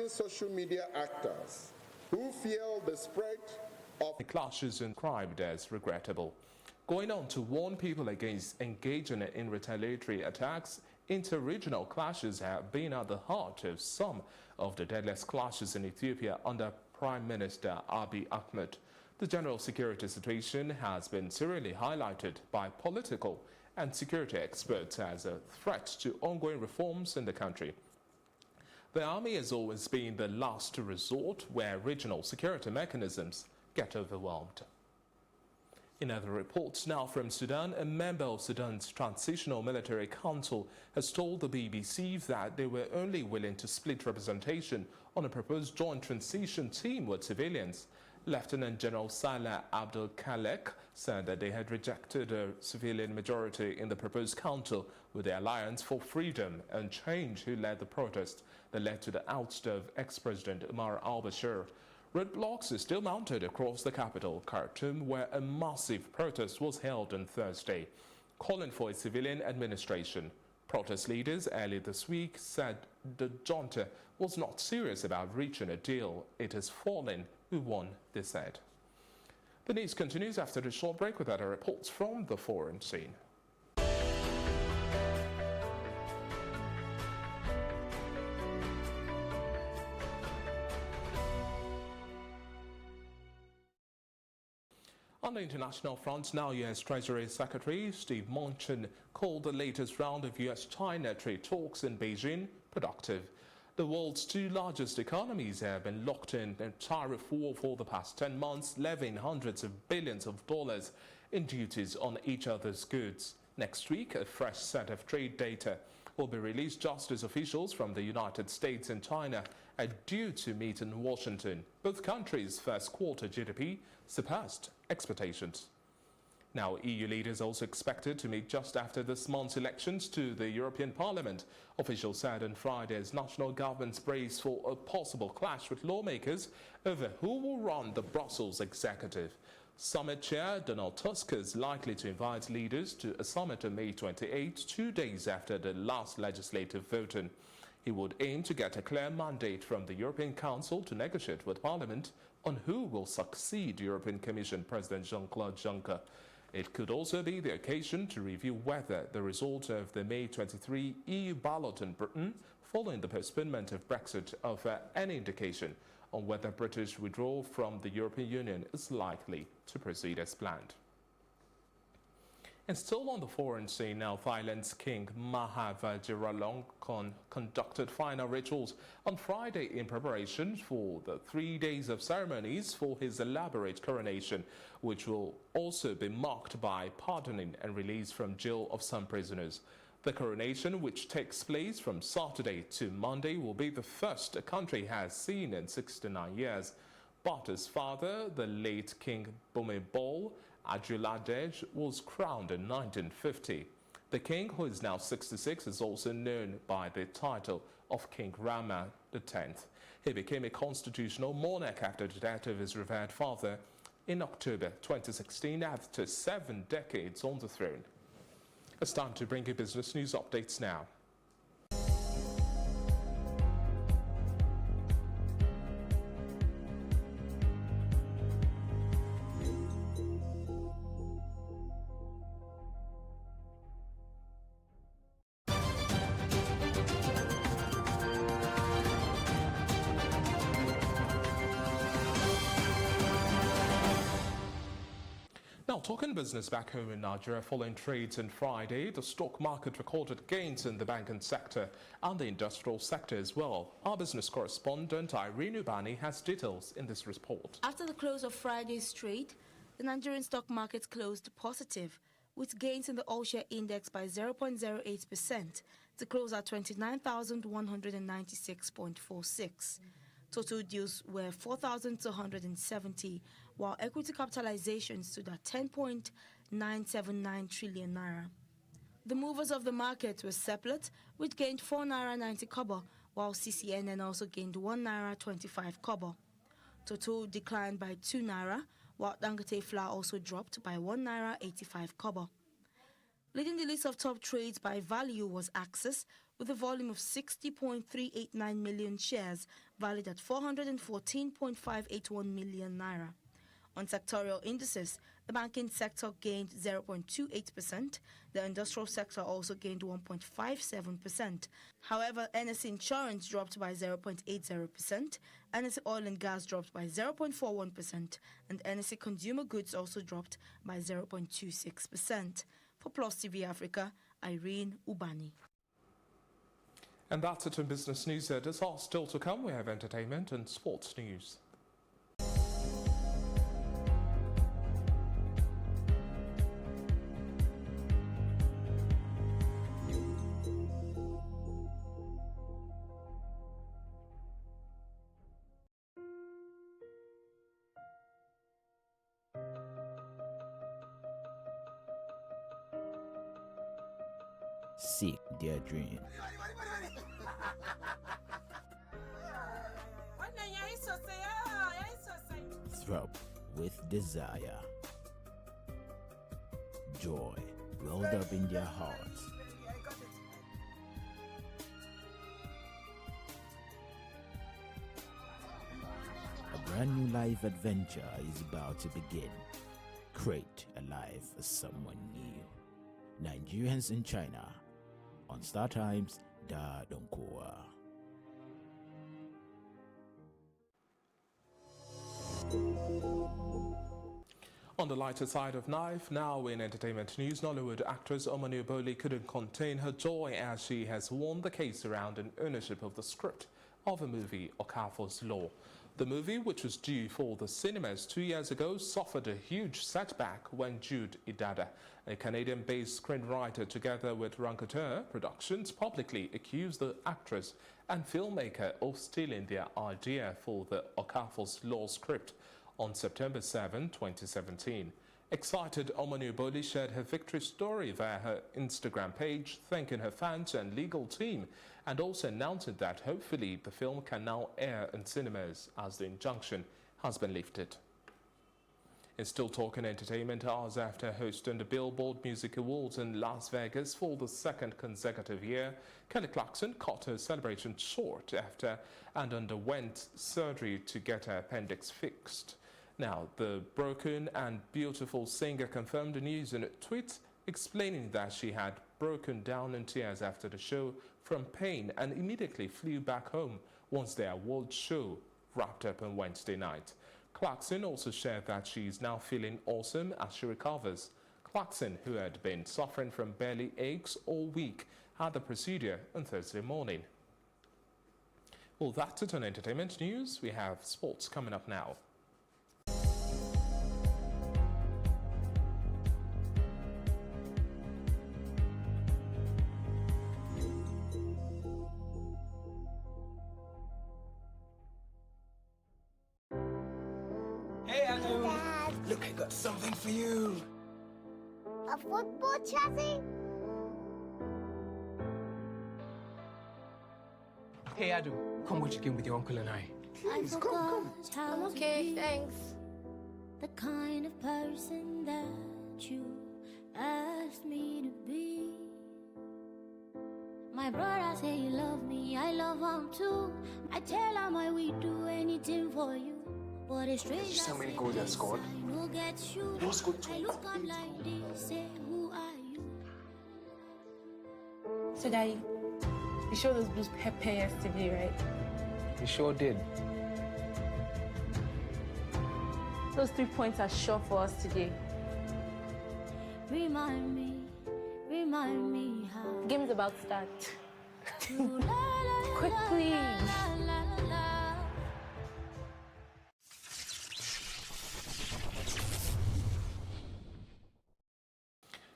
certain social media actors who fuel the spread of clashes and crime as regrettable. Going on to warn people against engaging in retaliatory attacks, inter-regional clashes have been at the heart of some of the deadliest clashes in Ethiopia under Prime Minister Abiy Ahmed. The general security situation has been serially highlighted by political and security experts as a threat to ongoing reforms in the country. The army has always been the last resort where regional security mechanisms get overwhelmed. In other reports now from Sudan, a member of Sudan's Transitional Military Council has told the BBC that they were only willing to split representation on a proposed joint transition team with civilians. Lieutenant General Salah Abdul Khalek said that they had rejected a civilian majority in the proposed council with the Alliance for Freedom and Change, who led the protest that led to the ouster of ex-President Omar al-Bashir. Roadblocks are still mounted across the capital, Khartoum, where a massive protest was held on Thursday, calling for a civilian administration. Protest leaders early this week said the junta was not serious about reaching a deal. It has fallen, we won, they said. The news continues after the short break with other reports from the foreign scene. On the international front, now U.S. Treasury Secretary Steve Mnuchin called the latest round of U.S.-China trade talks in Beijing productive. The world's two largest economies have been locked in a tariff war for the past 10 months, levying hundreds of billions of dollars in duties on each other's goods. Next week, a fresh set of trade data will be released just as officials from the United States and China are due to meet in Washington. Both countries' first quarter GDP surpassed expectations. Now, EU leaders are also expected to meet just after this month's elections to the European Parliament. Officials said on Friday as national governments brace for a possible clash with lawmakers over who will run the Brussels executive. Summit chair Donald Tusk is likely to invite leaders to a summit on May 28, 2 days after the last legislative voting. He would aim to get a clear mandate from the European Council to negotiate with Parliament on who will succeed European Commission President Jean-Claude Juncker. It could also be the occasion to review whether the result of the May 23 EU ballot in Britain, following the postponement of Brexit, offer any indication on whether British withdrawal from the European Union is likely to proceed as planned. And still on the foreign scene now, Thailand's King Maha Vajiralongkorn conducted final rituals on Friday in preparation for the 3 days of ceremonies for his elaborate coronation, which will also be marked by pardoning and release from jail of some prisoners. The coronation, which takes place from Saturday to Monday, will be the first the country has seen in 69 years. But his father, the late King Bhumibol Adulyadej, was crowned in 1950. The king, who is now 66, is also known by the title of King Rama X. He became a constitutional monarch after the death of his revered father in October 2016 after 7 decades on the throne. It's time to bring you business news updates now. Now, talking business back home in Nigeria, following trades on Friday, the stock market recorded gains in the banking sector and the industrial sector as well. Our business correspondent Irene Ubani has details in this report. After the close of Friday's trade, the Nigerian stock market closed positive, with gains in the all-share index by 0.08% to close at 29,196.46. Total deals were 4,270, while equity capitalization stood at 10.979 trillion naira. The movers of the market were Seplat, which gained 4 naira 90 kobo, while CCNN also gained 1 naira 25 kobo. Total declined by 2 naira, while Dangote Flour also dropped by 1 naira 85 kobo. Leading the list of top trades by value was Axis, with a volume of 60.389 million shares, valued at 414.581 million naira. On sectorial indices, the banking sector gained 0.28%, the industrial sector also gained 1.57%. However, NSE Insurance dropped by 0.80%, NSE Oil and Gas dropped by 0.41%, and NSE Consumer Goods also dropped by 0.26%. For Plus TV Africa, Irene Ubani. And that's it in business news. This are still to come. We have entertainment and sports news. Seek their dream. Throb with desire. Joy welled up in their hearts. A brand new life adventure is about to begin. Create a life for someone new. Nigerians in China. On Star Times, Da Donkoa. On the lighter side of life, now in entertainment news, Nollywood actress Omani Oboli couldn't contain her joy as she has won the case around an ownership of the script of a movie, Okafor's Law. The movie, which was due for the cinemas 2 years ago, suffered a huge setback when Jude Idada, a Canadian-based screenwriter together with Rancoteur Productions, publicly accused the actress and filmmaker of stealing their idea for the Okafor's Law script on September 7, 2017. Excited, Omani Oboli shared her victory story via her Instagram page, thanking her fans and legal team, and also announcing that hopefully the film can now air in cinemas as the injunction has been lifted. In still talking entertainment, hours after hosting the Billboard Music Awards in Las Vegas for the second consecutive year, Kelly Clarkson cut her celebration short after and underwent surgery to get her appendix fixed. Now, the broken and beautiful singer confirmed the news in a tweet, explaining that she had broken down in tears after the show from pain and immediately flew back home once the awards show wrapped up on Wednesday night. Clarkson also shared that she is now feeling awesome as she recovers. Clarkson, who had been suffering from belly aches all week, had the procedure on Thursday morning. Well, that's it on entertainment news. We have sports coming up now. Hey, Anu. Dad, Look, I got something for you. a football chassis? Hey, Adu, come watch a game with your uncle and I. Please, come. I'm okay, thanks. The kind of person that you asked me to be. My brother say you love me, I love him too. I tell him I will do anything for you. But it's strange. Did you see how many goals I scored? I know get you. You scored two. I look up like this, say who are you? So, Daddy, you showed those blues Pepe yesterday, right? You sure did. Those 3 points are sure for us today. Remind me how. Game is about to start. you la, la, Quick, la, please. la, la, la, la.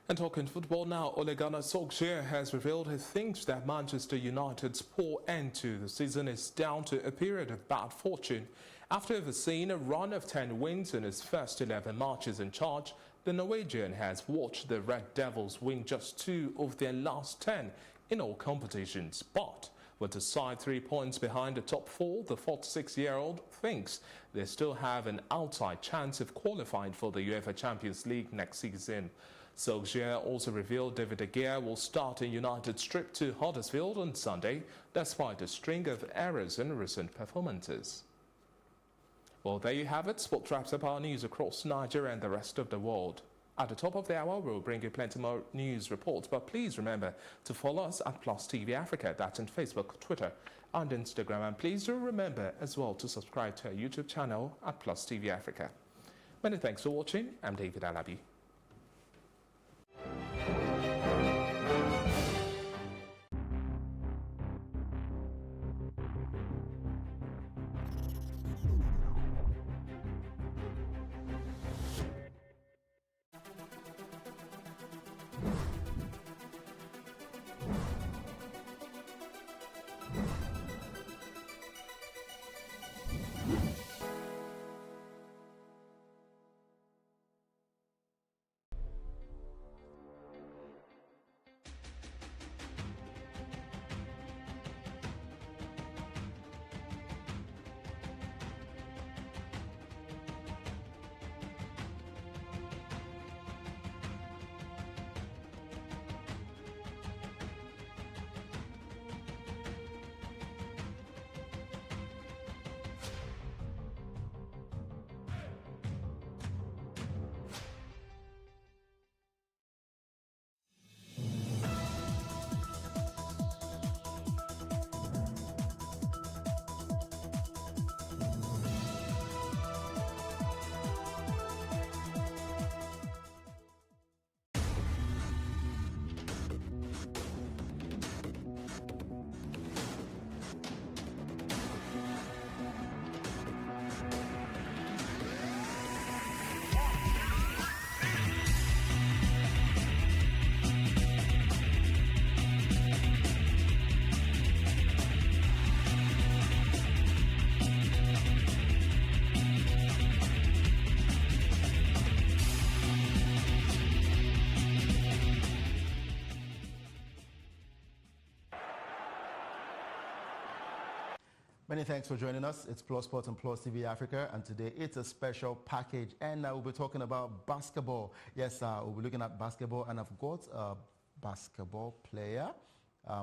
And talking football now, Ole Gunnar Solskjaer has revealed he thinks that Manchester United's poor end to the season is down to a period of bad fortune. After overseeing a run of 10 wins in his first 11 matches in charge, the Norwegian has watched the Red Devils win just 2 of their last 10 in all competitions. But with the side 3 points behind the top 4, the 46-year-old thinks they still have an outside chance of qualifying for the UEFA Champions League next season. Solskjaer also revealed David De Gea will start in United's trip to Huddersfield on Sunday, despite a string of errors in recent performances. Well, there you have it. Sport wraps up our news across Nigeria and the rest of the world. At the top of the hour, we'll bring you plenty more news reports, but please remember to follow us at Plus TV Africa. That's on Facebook, Twitter, and Instagram. And please do remember as well to subscribe to our YouTube channel at Plus TV Africa. Many thanks for watching. I'm David Alabi. Many thanks for joining us. It's Plus Sports and Plus TV Africa, and today it's a special package, and we'll be talking about basketball. Yes, we'll be looking at basketball, and I've got a basketball player,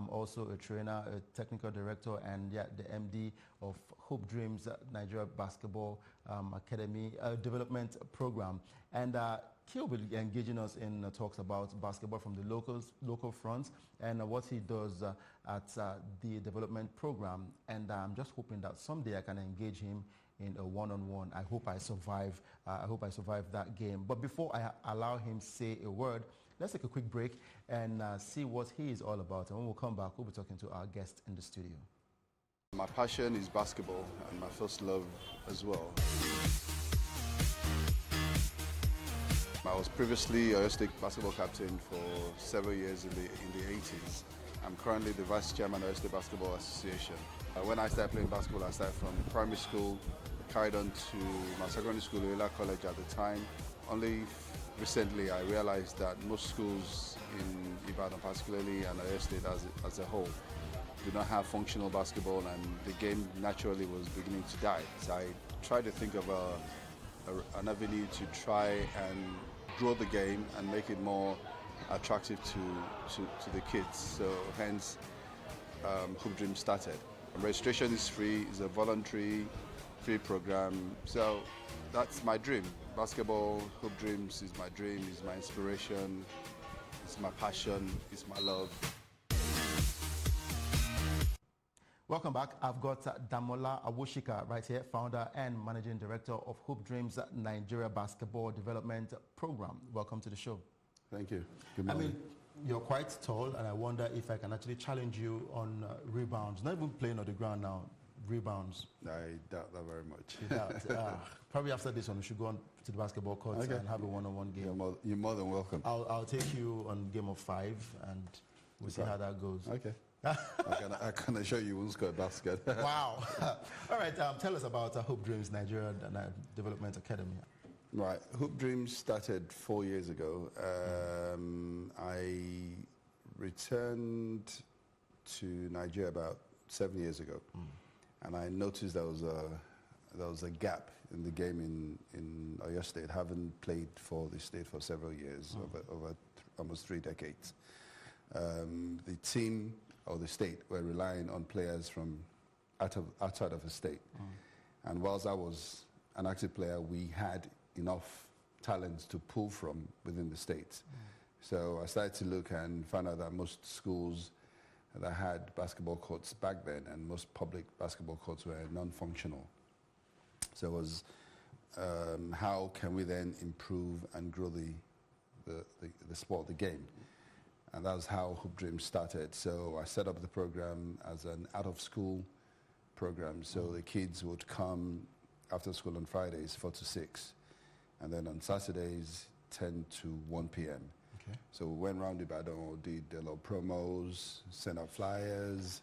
also a trainer, a technical director, and the MD of Hope Dreams Nigeria Basketball Academy Development Program. And he'll be engaging us in talks about basketball from the local front and what he does at the development program. And I'm just hoping that someday I can engage him in a one-on-one. I hope I survive. That game. But before I allow him say a word, let's take a quick break and see what he is all about. And when we come back, we'll be talking to our guest in the studio. My passion is basketball and my first love as well. I was previously Oyo State basketball captain for several years in the 80s. I'm currently the vice chairman of Oyo State Basketball Association. When I started playing basketball, I started from primary school, carried on to my secondary school, Uela College at the time. Only recently I realized that most schools in Ibadan, particularly and Oyo State as a whole, do not have functional basketball, and the game naturally was beginning to die. So I tried to think of an avenue to try and grow the game and make it more attractive to the kids. So hence, Hoop Dreams started. Registration is free. It's a voluntary, free program. So that's my dream. Basketball, Hoop Dreams is my dream. It's my inspiration. It's my passion. It's my love. Welcome back. I've got Damola Awoshika right here, founder and managing director of Hoop Dreams Nigeria Basketball Development Program. Welcome to the show. Thank you. Good morning. I mean, you're quite tall, and I wonder if I can actually challenge you on rebounds. Not even playing on the ground now, rebounds. I doubt that very much. You doubt. Probably after this one, we should go on to the basketball court and have a one-on-one game. You're more than welcome. I'll take you on game of 5, and we'll see how that goes. Okay. I can assure you won't score a basket. Wow. All right, tell us about Hope Dreams Nigeria Development Academy. Right, Hoop Dreams started 4 years ago. I returned to Nigeria about 7 years ago, and I noticed there was a gap in the game in Oyo State. Haven't played for the state for several years, over almost 3 decades. The team or the state were relying on players from outside of the state. And whilst I was an active player, we had enough talents to pull from within the state. So I started to look and found out that most schools that had basketball courts back then, and most public basketball courts were non-functional. So it was how can we then improve and grow the sport, the game? And that was how Hoop Dreams started. So I set up the program as an out-of-school program. So the kids would come after school on Fridays, 4 to 6, and then on Saturdays, 10 to 1 p.m. Okay. So we went around Ibadan, did a lot of promos, sent out flyers,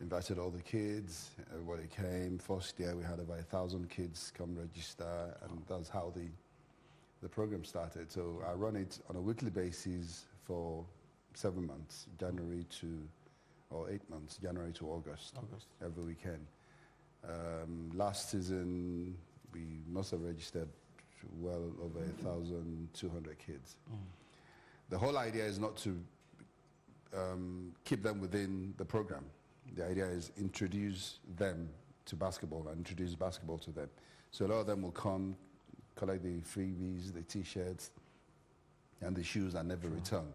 invited all the kids. Everybody came. First year, we had about 1,000 kids come register, and that's how the program started. So I run it on a weekly basis for 7 months, or 8 months, January to August. Every weekend. Last season, we must have registered well over 1,200 kids. The whole idea is not to keep them within the program. The idea is introduce them to basketball and introduce basketball to them. So a lot of them will come, collect the freebies, the T-shirts, and the shoes and never return.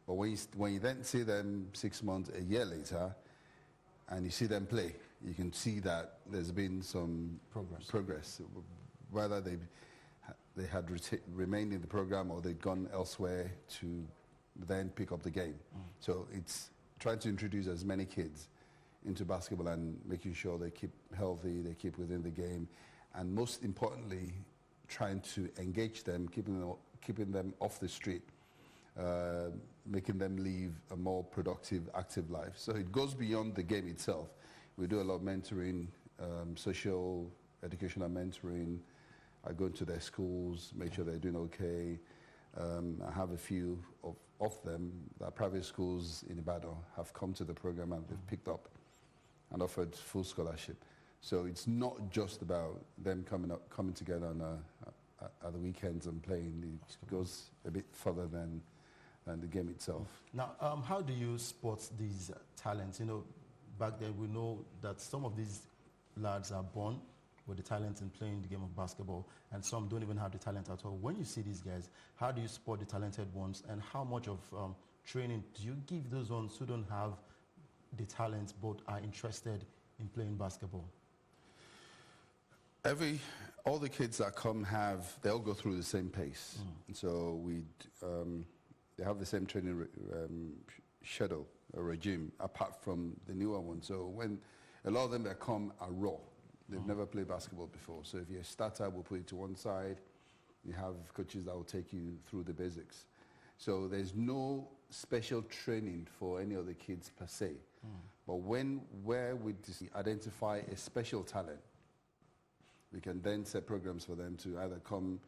But when you then see them 6 months, a year later, and you see them play, you can see that there's been some progress. Whether they had remained in the program or they'd gone elsewhere to then pick up the game. So it's trying to introduce as many kids into basketball and making sure they keep healthy, they keep within the game, and most importantly, trying to engage them, keeping them off the street, making them live a more productive, active life. So it goes beyond the game itself. We do a lot of mentoring, social, educational mentoring. I go into their schools, make sure they're doing okay. I have a few of them that private schools in Ibadan have come to the program and they've picked up and offered full scholarship. So it's not just about them coming together at the weekends and playing. It goes a bit further than the game itself. Now, how do you spot these talents? You know, back then we know that some of these lads are born with the talent in playing the game of basketball, and some don't even have the talent at all. When you see these guys, how do you spot the talented ones, and how much of training do you give those ones who don't have the talent but are interested in playing basketball? All the kids that come they all go through the same pace. So they have the same training schedule or regime, apart from the newer ones. So when a lot of them that come are raw, they've never played basketball before. So if you're a starter, we'll put you to one side. You have coaches that will take you through the basics. So there's no special training for any of the kids per se. But where we identify a special talent, we can then set programs for them to either come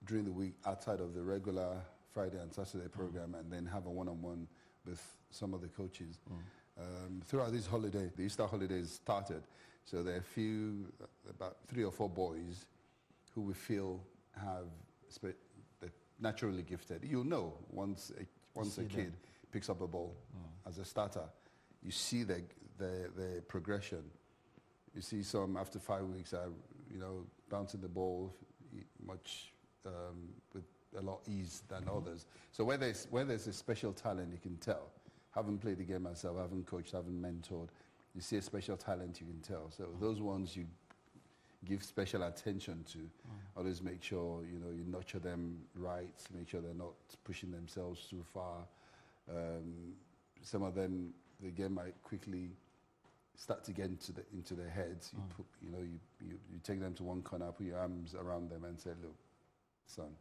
during the week outside of the regular Friday and Saturday program and then have a one-on-one with some of the coaches. Throughout this holiday, the Easter holidays started, so there are about 3 or 4 boys who we feel have naturally gifted. You'll know once a kid picks up a ball as a starter, you see the progression. You see some after 5 weeks are bouncing the ball much with a lot ease than others. So where there's a special talent, you can tell. Haven't played the game myself, haven't coached, haven't mentored. You see a special talent, you can tell. So those ones you give special attention to. Always make sure you nurture them right, make sure they're not pushing themselves too far. Some of them, the game might quickly start to get into their heads. You take them to one corner, put your arms around them, and say, "Look, son,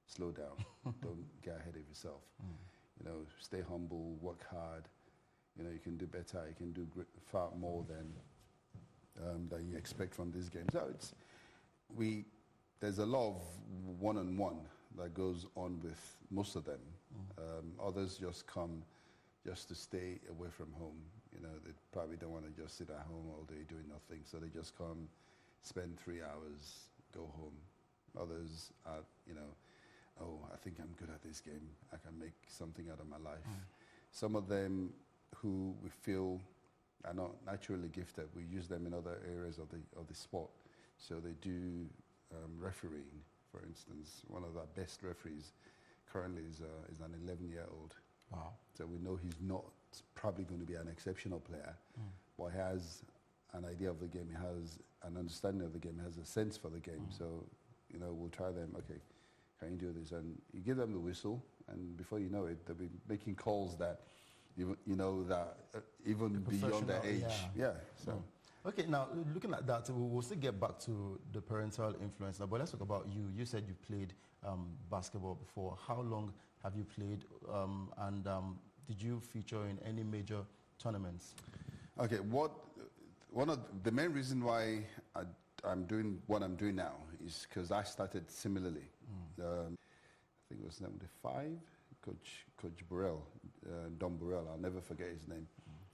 slow down. Don't get ahead of yourself. Stay humble, work hard. You can do better. You can do far more than you expect from this game." So there's a lot of one-on-one that goes on with most of them. Others just come just to stay away from home. They probably don't want to just sit at home all day doing nothing, so they just come, spend 3 hours, go home. Others are, oh, I think I'm good at this game. I can make something out of my life. Some of them who we feel are not naturally gifted, we use them in other areas of the sport. So they do refereeing, for instance. One of our best referees currently is an 11-year-old. Wow. So we know he's not probably going to be an exceptional player, but he has an idea of the game, he has an understanding of the game, he has a sense for the game. So, you know, we'll try them, okay, can you do this? And you give them the whistle, and before you know it, they'll be making calls that, you know, that even beyond their age. Yeah. So. Okay, now looking at that, we'll still get back to the parental influence now, but let's talk about you. You said you played basketball before. How long have you played, and did you feature in any major tournaments? Okay, one of the main reason why I'm doing what I'm doing now is because I started similarly. I think it was '95. Coach Burrell, Don Burrell, I'll never forget his name.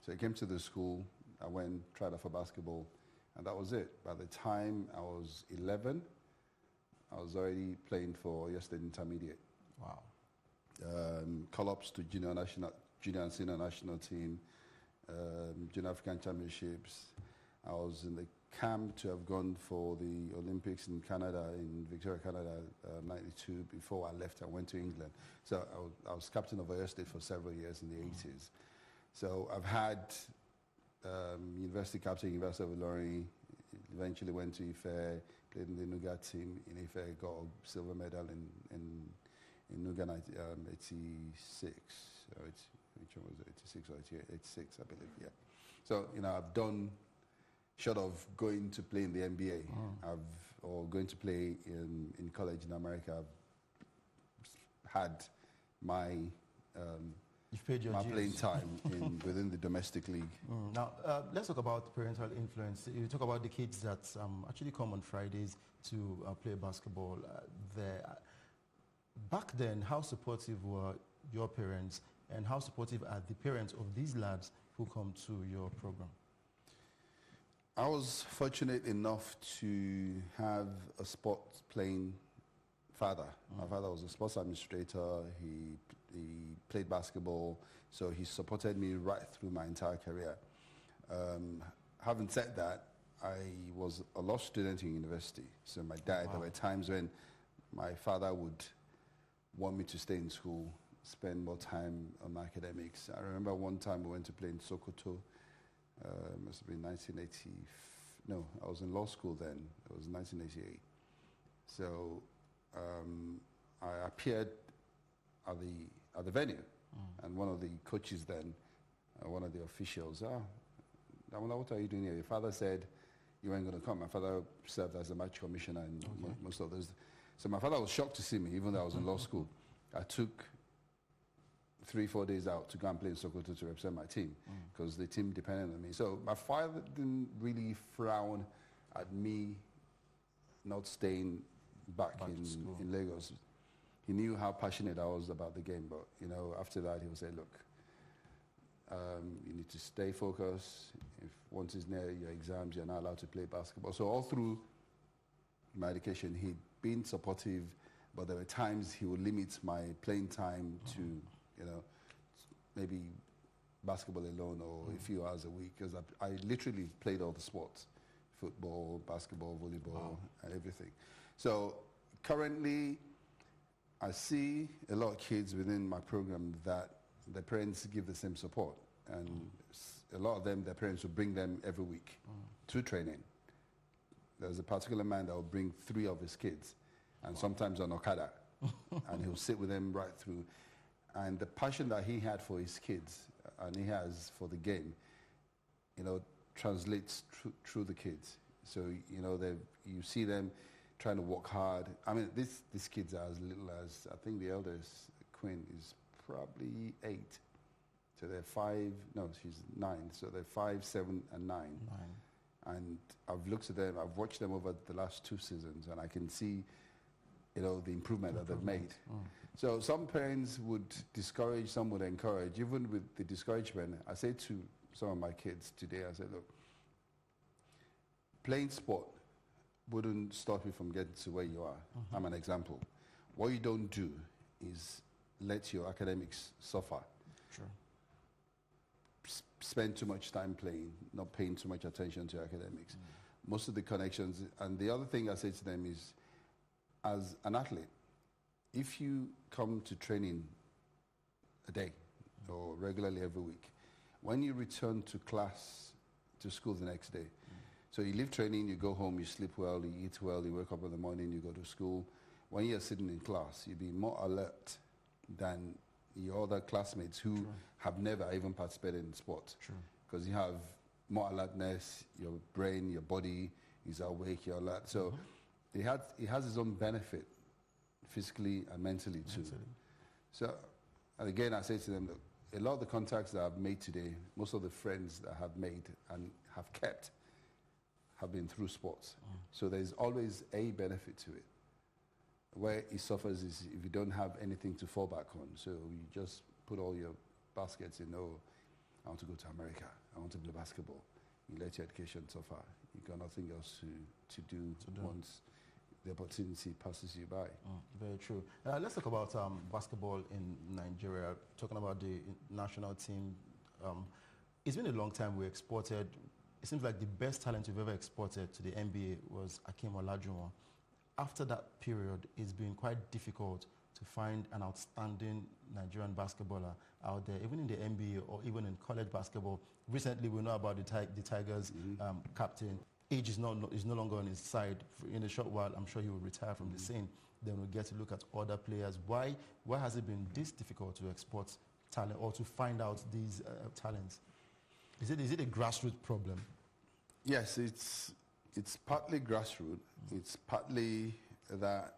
So he came to the school. I went, tried out for basketball, and that was it. By the time I was 11, I was already playing for Oyo State Intermediate. Wow. Call-ups to junior and senior national team, Junior African Championships. I was in the camp to have gone for the Olympics in Canada, in Victoria, Canada, '92. Before I left, I went to England. So I was captain of Oyo State for several years in the '80s. So I've had university captain, University of Ilorin, eventually went to Ife, played in the Nuga team in Ife, got a silver medal in Nuga 86, which one was it, 86 or 86, I believe, yeah. So, you know, I've done, short of going to play in the NBA, or going to play in college in America, I've had my playing time within the domestic league. Now, let's talk about parental influence. You talk about the kids that actually come on Fridays to play basketball there. Back then, how supportive were your parents, and how supportive are the parents of these lads who come to your program? I was fortunate enough to have a sports playing father. My father was a sports administrator. He played basketball, so he supported me right through my entire career. Having said that, I was a law student in university. So my dad, there were times when my father would want me to stay in school, spend more time on my academics. I remember one time we went to play in Sokoto. Must have been 1980. No, I was in law school then. It was 1988. So I appeared at the venue, and one of the coaches then, one of the officials, Damola, what are you doing here? Your father said you weren't going to come. My father served as a match commissioner and most of those. So my father was shocked to see me, even though I was in law school. I took 3-4 days out to go and play in Sokoto to represent my team, because the team depended on me. So my father didn't really frown at me not staying back in Lagos. He knew how passionate I was about the game, but you know, after that he would say, look, you need to stay focused. If once it's near your exams, you're not allowed to play basketball. So all through my education, he'd been supportive, but there were times he would limit my playing time to, you know, maybe basketball alone or a few hours a week, because I literally played all the sports, football, basketball, volleyball, and everything. So currently, I see a lot of kids within my program that their parents give the same support, and a lot of them, their parents will bring them every week to training. There's a particular man that will bring 3 of his kids, and sometimes on Okada, and he'll sit with them right through. And the passion that he had for his kids, and he has for the game, you know, translates through the kids. So, you know, you see them trying to work hard. I mean, these kids are as little as, I think the eldest, Queen, is probably 8. So they're 5, no, she's 9. So they're 5, 7, and 9. And I've looked at them, I've watched them over the last 2 seasons, and I can see, you know, the improvement that they've made. So some parents would discourage, some would encourage. Even with the discouragement, I say to some of my kids today, I said, look, playing sport wouldn't stop you from getting to where you are. I'm an example. What you don't do is let your academics suffer. Sure. Spend too much time playing, not paying too much attention to academics. Most of the connections, and the other thing I say to them is, as an athlete, if you come to training a day or regularly every week, when you return to class, to school the next day, so you leave training, you go home, you sleep well, you eat well, you wake up in the morning, you go to school. When you're sitting in class, you'll be more alert than your other classmates who have never even participated in sport. Because you have more alertness, your brain, your body is awake, you're alert. So it has its own benefit, physically and mentally too. So, and again, I say to them, look, a lot of the contacts that I've made today, most of the friends that I have made and have kept, have been through sports. So there's always a benefit to it. Where it suffers is if you don't have anything to fall back on. So you just put all your baskets in, oh, I want to go to America, I want to play basketball. You let your education suffer. You got nothing else to do once the opportunity passes you by. Very true. Let's talk about basketball in Nigeria, talking about the national team. It's been a long time we exported. It seems like the best talent we've ever exported to the NBA was Akeem Olajuwon. After that period, it's been quite difficult to find an outstanding Nigerian basketballer out there, even in the NBA or even in college basketball. Recently, we know about the Tigers captain. Age is no longer on his side. In a short while, I'm sure he will retire from the scene. Then we'll get to look at other players. Why has it been this difficult to export talent or to find out these talents? Is it a grassroots problem? Yes, it's partly grassroots. It's partly that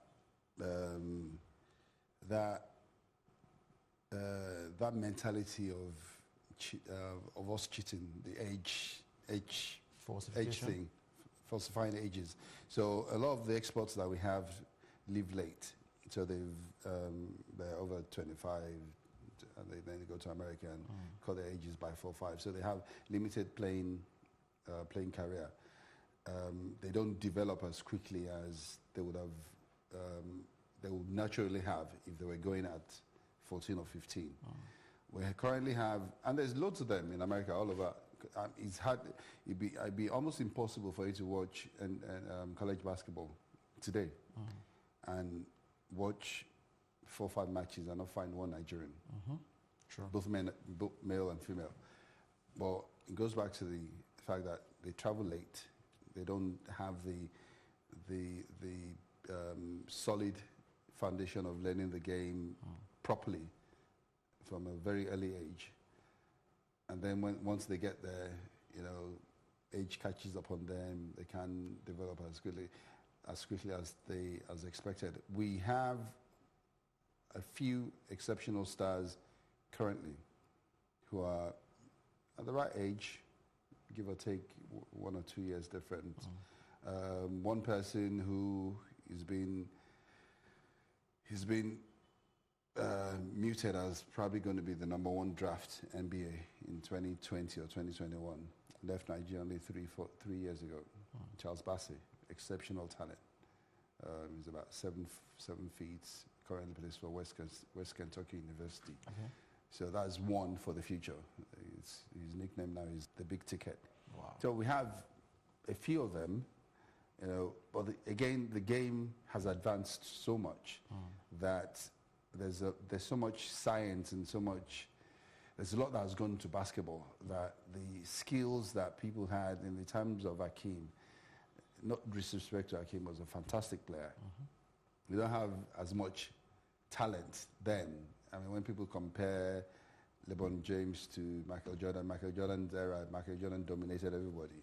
that mentality of us cheating, the age thing, falsifying ages. So a lot of the exports that we have live late. So they're over 25, and then they go to America and cut their ages by 4 or 5. So they have limited playing career. They don't develop as quickly as they would have. They would naturally have if they were going at 14 or 15. We currently have, and there's loads of them in America all over. It's hard. It'd be almost impossible for you to watch college basketball today and watch 4 or 5 matches and not find one Nigerian. Both male and female. But it goes back to the fact that they travel late. They don't have the solid foundation of learning the game properly from a very early age. And then once they get there, age catches up on them. They can develop as quickly as expected. We have a few exceptional stars currently who are at the right age, give or take 1 or 2 years different. One person who he's been muted as probably going to be the #1 draft NBA in 2020 or 2021. Left Nigeria only 3 years ago. Charles Bassey, exceptional talent. He's about 7 feet. Currently plays for West Kentucky University. So that's one for the future. His nickname now is the Big Ticket. Wow. So we have a few of them, but again, the game has advanced so much that there's so much science and there's a lot that has gone into basketball, that the skills that people had in the times of Akeem, not disrespect to Akeem, was a fantastic player. We don't have as much talent then. I mean, when people compare LeBron James to Michael Jordan's era, Michael Jordan dominated everybody.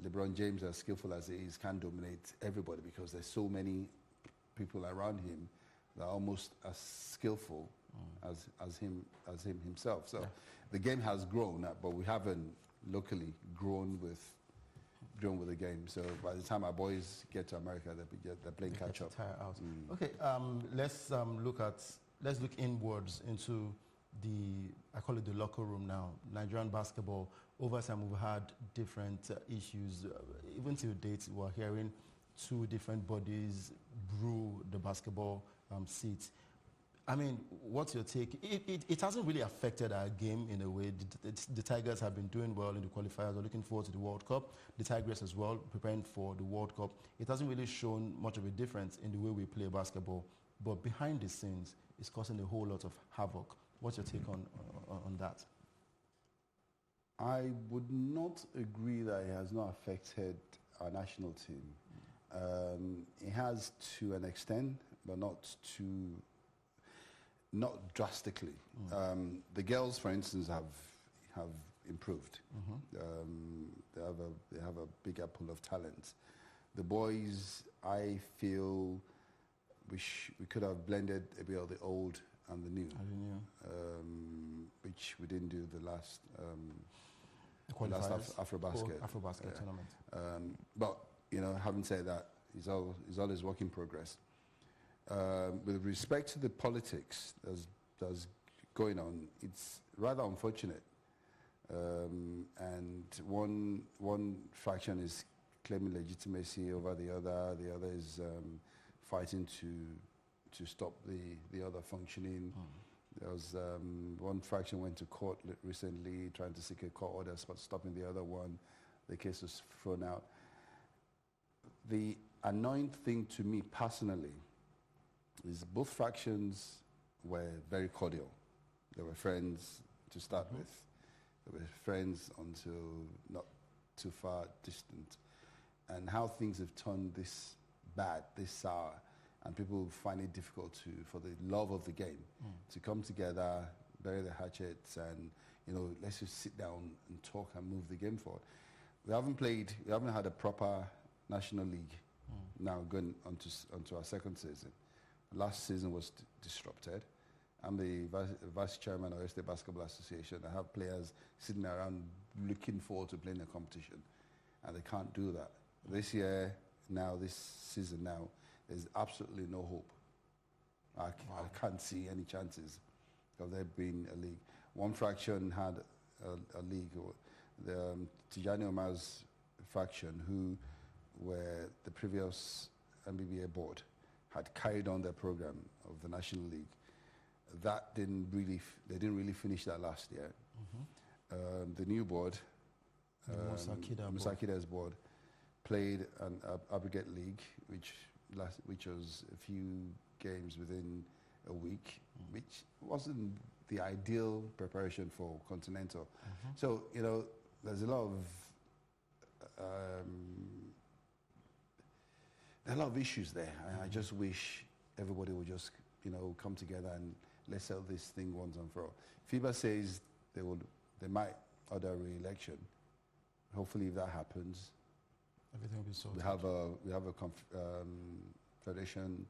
LeBron James, as skillful as he is, can't dominate everybody because there's so many people around him that are almost as skillful as him himself. So the game has grown, but we haven't locally grown with the game. So by the time our boys get to America, they're playing catch up. Okay, let's look inwards into I call it the locker room now. Nigerian basketball, over time we've had different issues. Even till date, we're hearing two different bodies brew the basketball seats. I mean, what's your take? It hasn't really affected our game in a way. The Tigers have been doing well in the qualifiers. We're looking forward to the World Cup. The Tigers as well, preparing for the World Cup. It hasn't really shown much of a difference in the way we play basketball. But behind the scenes, it's causing a whole lot of havoc. What's your take on that? I would not agree that it has not affected our national team. It has to an extent, but not drastically. The girls, for instance, have improved. They have a bigger pool of talent. The boys, I feel, we could have blended a bit of the old and the new, which we didn't do the last Afrobasket tournament. But having said that, it's always work in progress. With respect to the politics that's going on, it's rather unfortunate. And one faction is claiming legitimacy over the other. The other is fighting to stop the other functioning. There was one faction went to court recently trying to seek a court order stopping the other one. The case was thrown out. The annoying thing to me personally is both factions were very cordial. They were friends to start with. They were friends until not too far distant. And how things have turned this bad, this sour, and people find it difficult for the love of the game, to come together, bury the hatchets, and let's just sit down and talk and move the game forward. We haven't had a proper National League now going onto our second season. Last season was disrupted. I'm the vice chairman of Oyster Basketball Association. I have players sitting around looking forward to playing the competition, and they can't do that. This season now, there's absolutely no hope. I can't see any chances of there being a league. One faction had a league, the Tijani Omar's faction, who were the previous MBBA board, had carried on their program of the National League. They didn't really finish that last year. The new board, Musa Kida's board, played an aggregate league, which was a few games within a week, which wasn't the ideal preparation for Continental. So, there's a lot of issues there. I just wish everybody would just, come together and let's settle this thing once and for all. FIBA says they might order a re-election. Hopefully, if that happens, everything will be sorted. We have a federation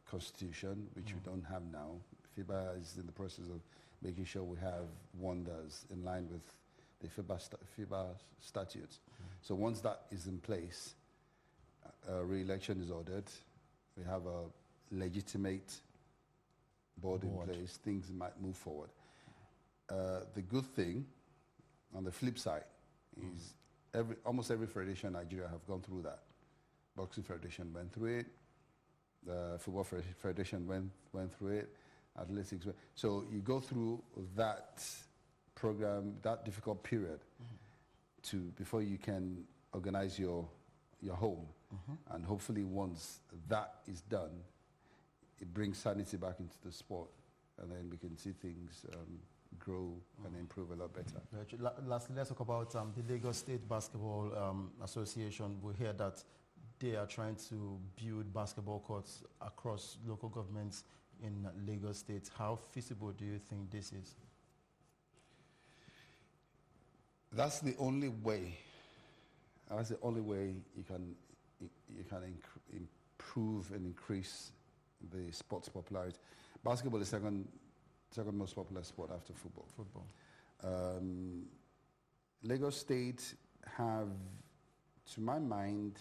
constitution, which we don't have now. FIBA is in the process of making sure we have one that's in line with the FIBA statutes. So once that is in place, re-election is ordered. We have a legitimate board in place. Things might move forward. The good thing, on the flip side, is almost every federation in Nigeria have gone through that. Boxing Federation went through it. The Football Federation went through it. Athletics. So you go through that program, that difficult period, before you can organize your home. And hopefully once that is done, it brings sanity back into the sport, and then we can see things grow and improve a lot better. Lastly, let's talk about the Lagos State Basketball Association. We hear that they are trying to build basketball courts across local governments in Lagos State. How feasible do you think this is? That's the only way. That's the only way you can improve and increase the sport's popularity. Basketball is second most popular sport after football. Lagos State have, to my mind,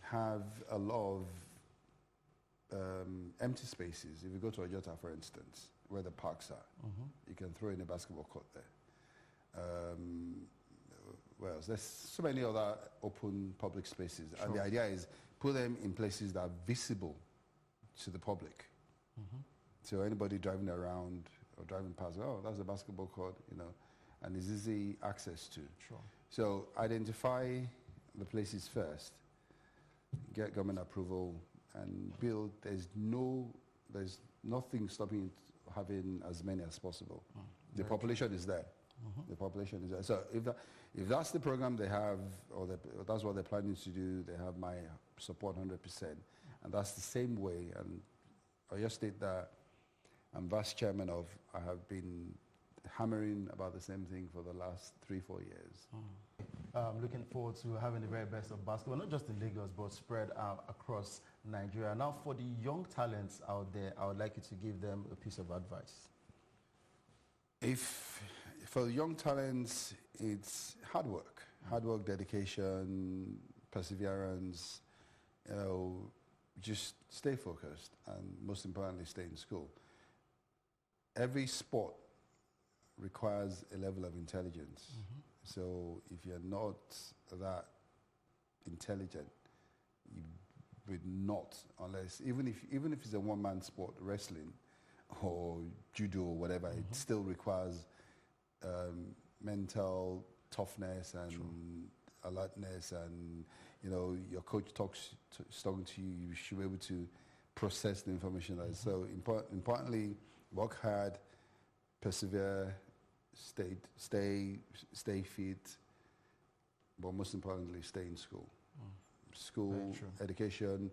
have a lot of empty spaces. If you go to Ojota, for instance, where the parks are, you can throw in a basketball court there. Wales. There's so many other open public spaces. And the idea is put them in places that are visible to the public. So anybody driving around or driving past, oh, that's a basketball court, you know, and it's easy access to. So identify the places first, get government approval, and build. There's nothing stopping it having as many as possible. The population is there. The population is there. So if that's the program they have, or that's what they're planning to do, they have my support 100%. And that's the same way. And I just state that I'm vice chairman of. I have been hammering about the same thing for the last 3-4 years. I'm looking forward to having the very best of basketball, not just in Lagos, but spread out across Nigeria. Now, for the young talents out there, I would like you to give them a piece of advice. For the young talents, it's hard work, dedication, perseverance. You know, just stay focused, and most importantly, stay in school. Every sport requires a level of intelligence. So if you're not that intelligent, you would not, unless, even if it's a one-man sport, wrestling or judo or whatever, it still requires mental toughness and alertness, and you know, your coach talks to you, you should be able to process the information. So importantly, work hard, persevere, stay fit, but most importantly, stay in school. School, education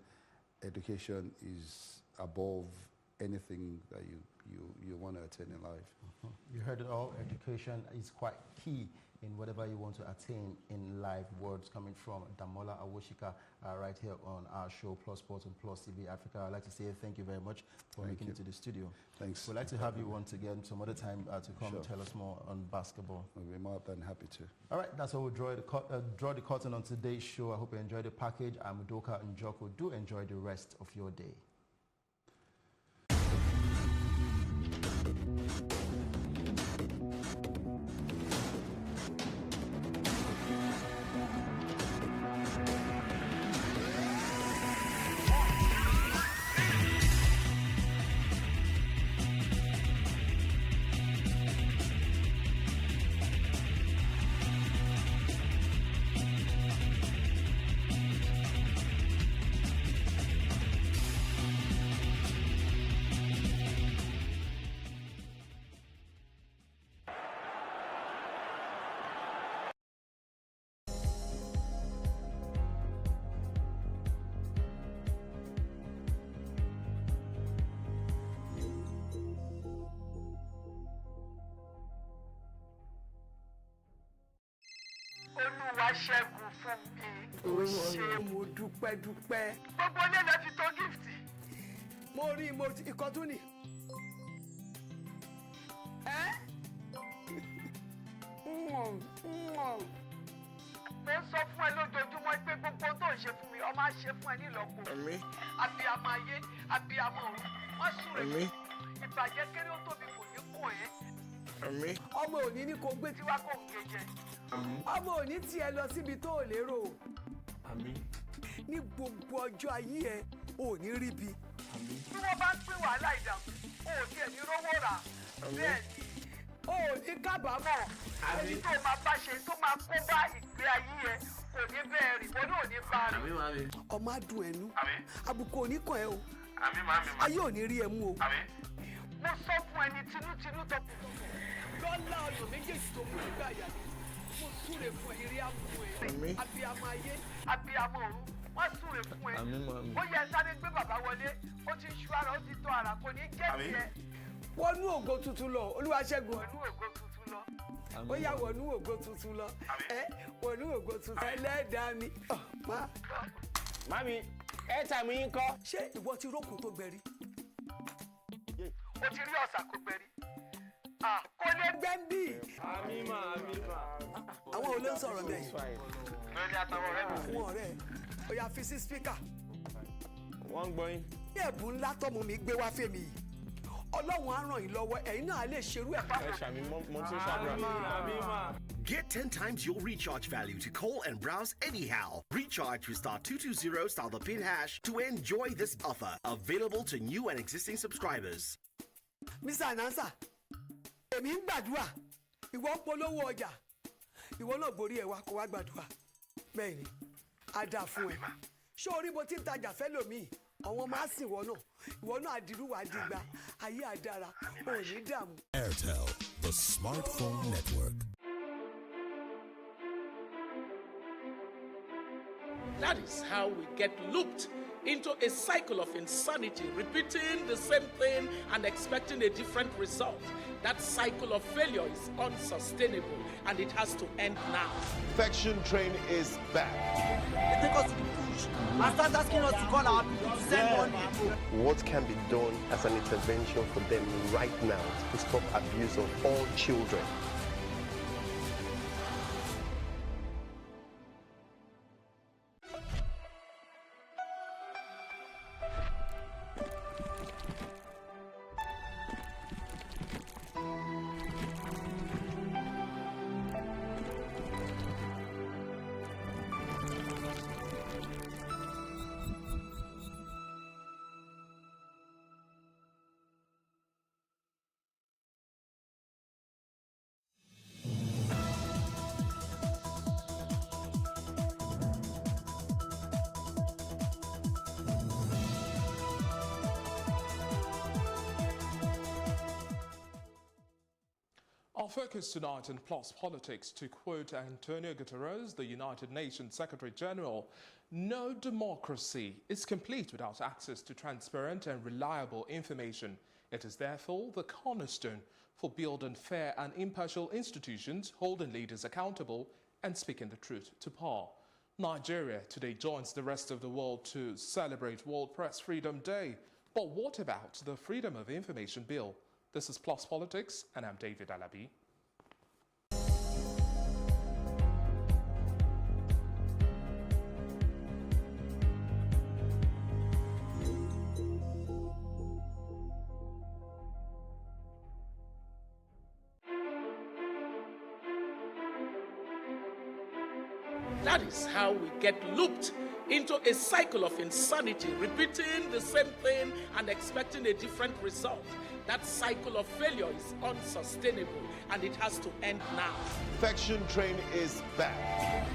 is above anything that you want to attain in life. You heard it all. Education is quite key in whatever you want to attain in life. Words coming from Damola Awoshika right here on our show, Plus Sports and Plus TV Africa. I'd like to say thank you very much for making it to the studio. Thanks. We'd like to have you once again some other time to come and tell us more on basketball. I'll be more than happy to. All right, that's how we draw the curtain on today's show. I hope you enjoyed the package. I'm Udoka Njoko. Do enjoy the rest of your day. Olúwa ṣẹ́gun fún mi. Ó ṣe mo dúpẹ́. Gbogbo ilé lè fi tó gift. Mo rí ikọ̀ tún ni. Mo sọ fún ẹ lójoojúmọ́ pé gbogbo tó ń ṣe fún mi, ọmọ á ṣe fún ẹ nílọ́po. Abiyamọ ayé, abiyamọ ọ̀run, wọ́n súre fún mi. Ìbàjẹ́ kéré ó tóbi kò ní kún ẹ́. Ọmọ òní ní kò gbé tiwa kò ń gé jẹ. Ọmọ òní tí ẹ lọ síbi tó ò lérò. Ní gbogbo ọjọ́ ayé ẹ ò ní rí bi. Bí wọ́n bá ń pín wàhálà ìdààmú, ò ní ẹ̀mí rówó rà. Bẹ́ẹ̀ ni, ò ní kábàámọ̀. Ẹni tó máa bá ṣe tó máa kó bá ìgbé ayé ẹ kò ní bẹ́ẹ̀ rí, wọn náà ní bá rí. Ọmọ adùn ẹnu, àbùkù ò ní kàn ẹ́ o. Ayé ò ní rí ẹ mú o. Mo sọ fún ẹni tinútinú tó kù. Lọ́lá ọ̀nà méjèèjì tó kù nígbà yà ni. Mo súre fún ẹ, eré àmú ẹ. Abiyamọ ayé, abiyamọ ọ̀run, wọ́n súre fún ẹ. Ó yẹ sáré gbé bàbá wọlé, ó ti ṣú ara, ó ti tọ́ ara, kò ní jẹ́ tiẹ̀. Wọnú ògo tuntun lọ, Olúwaṣẹ́gun. Wọnú ògo tuntun lọ. Ó yá wọnú ògo tuntun lọ. Wọnú ògo tuntun. Ẹlẹ́dàá mi. Mami, airtime yín kọ́. Ṣé ìwọ ti rókun tó gbẹ̀rí? O ti rí ọ̀sà kó gbẹ̀rí? Kò lè gbẹ́ ń bì. Àmímà. Àwọn olè ń sọ̀rọ̀ bẹ́ẹ̀. Lórí àtàwọn ọ̀rẹ́ mi. Àwọn ọ̀rẹ́ ó yá fi sí spíkà. Wọ́n ń gbọ́ yín. Ní ẹ̀bùn ńlá tọ́mọ mi gbé wá fèmí yìí. Ọlọ́run á ràn yín lọ́wọ́, ẹ̀yin náà lè ṣerú ẹ̀ fáwọn. Ẹ ṣàmì mo tún ṣàdúrà. Àmímà. Get 10 times your recharge value to call and browse anyhow. Recharge with *220 star the pin hash to enjoy this offer. Available to new and existing subscribers. Mr. Anansa, èmi ń gbàdúrà, ìwọ ń polówó ọjà, ìwọ náà borí ẹ̀ wá kó wá gbàdúrà. Bẹ́ẹ̀ni, a dà fún ẹ. Ṣé orí bó ti ń tajà fẹ́ lòmíì? Àwọn máa sìn ìwọ náà àdìrú wà dìgbà, ayé àdára, ò ní dààmú. Airtel, the smartphone network. That is how we get looped into a cycle of insanity, repeating the same thing and expecting a different result. That cycle of failure is unsustainable and it has to end now. Infection train is back. They take us to the bush and start asking us to call our people to send more people. What can be done as an intervention for them right now to stop abuse of all children? Our focus tonight in Plus Politics, to quote Antonio Guterres, the United Nations Secretary General, no democracy is complete without access to transparent and reliable information. It is therefore the cornerstone for building fair and impartial institutions, holding leaders accountable and speaking the truth to power. Nigeria today joins the rest of the world to celebrate World Press Freedom Day. But what about the Freedom of Information Bill? This is Plus Politics, and I'm David Alabi. That is how we get looped into a cycle of insanity, repeating the same thing and expecting a different result. That cycle of failure is unsustainable and it has to end now. Infection train is back.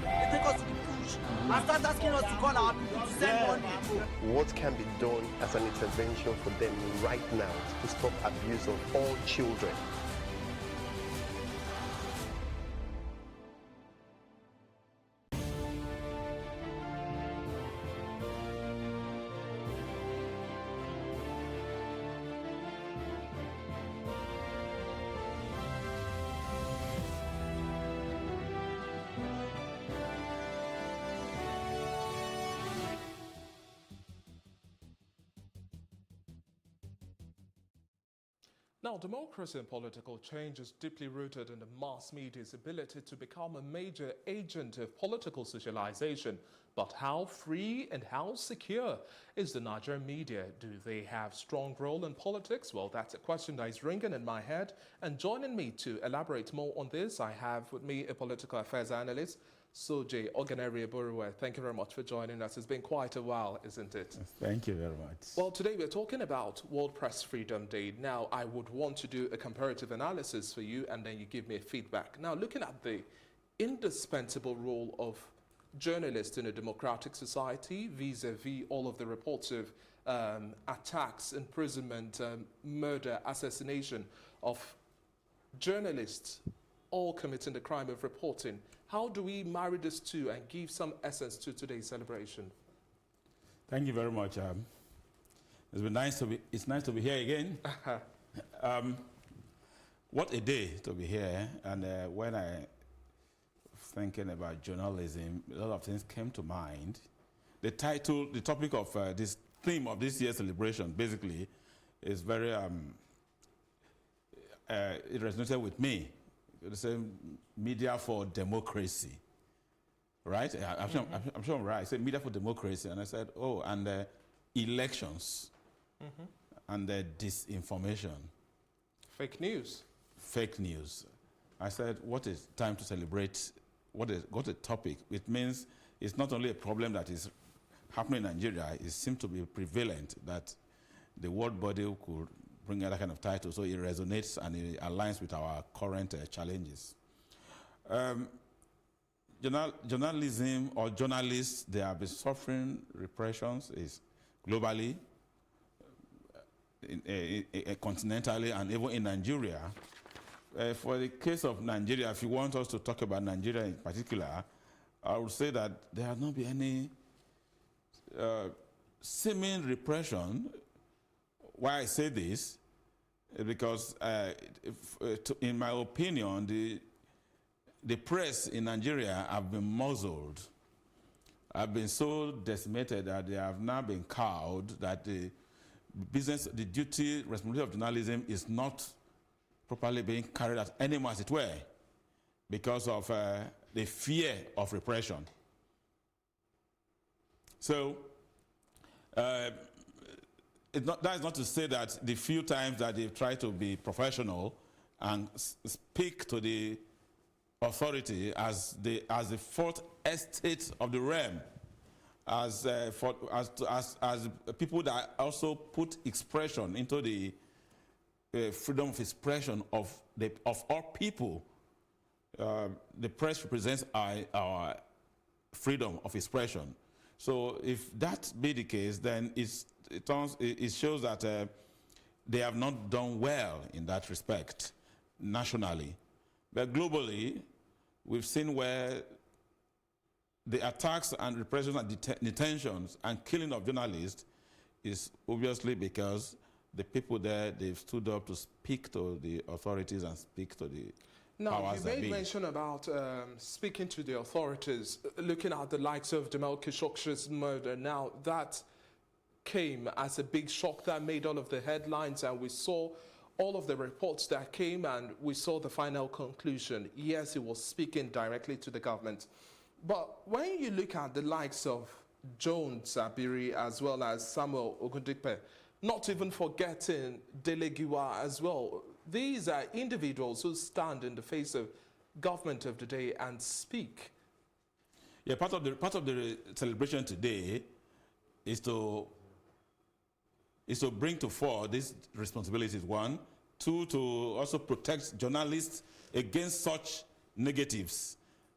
They take us to the bush and start asking us to call our people to send more people. What can be done as an intervention for them right now to stop abuse of all children? Now, democracy and political change is deeply rooted in the mass media's ability to become a major agent of political socialization. But how free and how secure is the Nigerian media? Do they have strong role in politics? Well, that's a question that is ringing in my head. And joining me to elaborate more on this, I have with me a political affairs analyst, Soje Oganeri-Eburuwe. Thank you very much for joining us. It's been quite a while, isn't it? Thank you very much. Well, today we're talking about World Press Freedom Day. Now, I would want to do a comparative analysis for you, and then you give me a feedback. Now, looking at the indispensable role of journalists in a democratic society vis-a-vis all of the reports of attacks, imprisonment, murder, assassination of journalists, all committing the crime of reporting. How do we marry these two and give some essence to today's celebration? Thank you very much. It's nice to be here again. What a day to be here. And when I was thinking about journalism, a lot of things came to mind. The topic of this theme of this year's celebration, basically, is very, it resonated with me. The same media for democracy, right? I'm sure I'm right. I said media for democracy, and I said, oh, and elections, and disinformation. Fake news. Fake news. I said, what is time to celebrate? What a topic. It means it's not only a problem that is happening in Nigeria, it seems to be prevalent that the world body could bring that kind of title, so it resonates and it aligns with our current challenges. Journalism or journalists, they have been suffering repressions globally, continentally, and even in Nigeria. For the case of Nigeria, if you want us to talk about Nigeria in particular, I would say that there has not been any seeming repression. Why I say this is because, in my opinion, the press in Nigeria have been muzzled, have been so decimated that they have now been cowed, that the duty, responsibility of journalism is not properly being carried out anymore, as it were, because of the fear of repression. So, that is not to say that the few times that they've tried to be professional and speak to the authority as the fourth estate of the realm, as people that also put expression into the freedom of expression of all people. The press represents our freedom of expression. So if that be the case, then it shows that they have not done well in that respect nationally. But globally, we've seen where the attacks and repressions and detentions and killing of journalists is obviously because the people there, they've stood up to speak to the authorities and speak to the powers that be. You made mention about speaking to the authorities, looking at the likes of Jamal Khashoggi's murder. Now, that came as a big shock that made all of the headlines, and we saw all of the reports that came, and we saw the final conclusion. Yes, he was speaking directly to the government. But when you look at the likes of Jones Abiri as well as Samuel Ogundipe, not even forgetting Dele Giwa as well, these are individuals who stand in the face of government of the day and speak. Yeah, part of the celebration today is to bring to fore these responsibilities, one. Two, to also protect journalists against such negatives.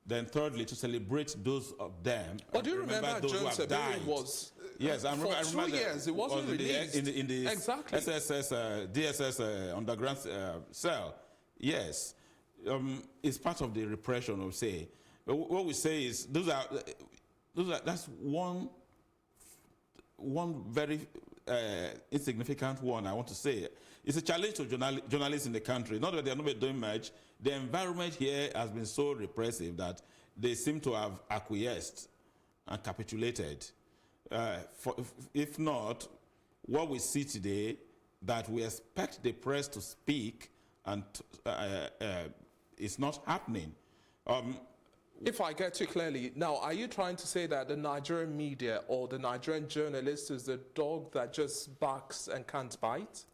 Then thirdly, to celebrate those of them. But do you remember those Jones Abiri was, yes, I remember, for 2 years, it wasn't released. In the exactly. DSS underground cell. Yes. It's part of the repression, we say. But what we say is, that's one very insignificant one I want to say. It's a challenge to journalists in the country. Not that they're not doing much. The environment here has been so repressive that they seem to have acquiesced and capitulated. If not, what we see today, that we expect the press to speak, and it's not happening. If I get you clearly, now, are you trying to say that the Nigerian media or the Nigerian journalist is the dog that just barks and can't bite?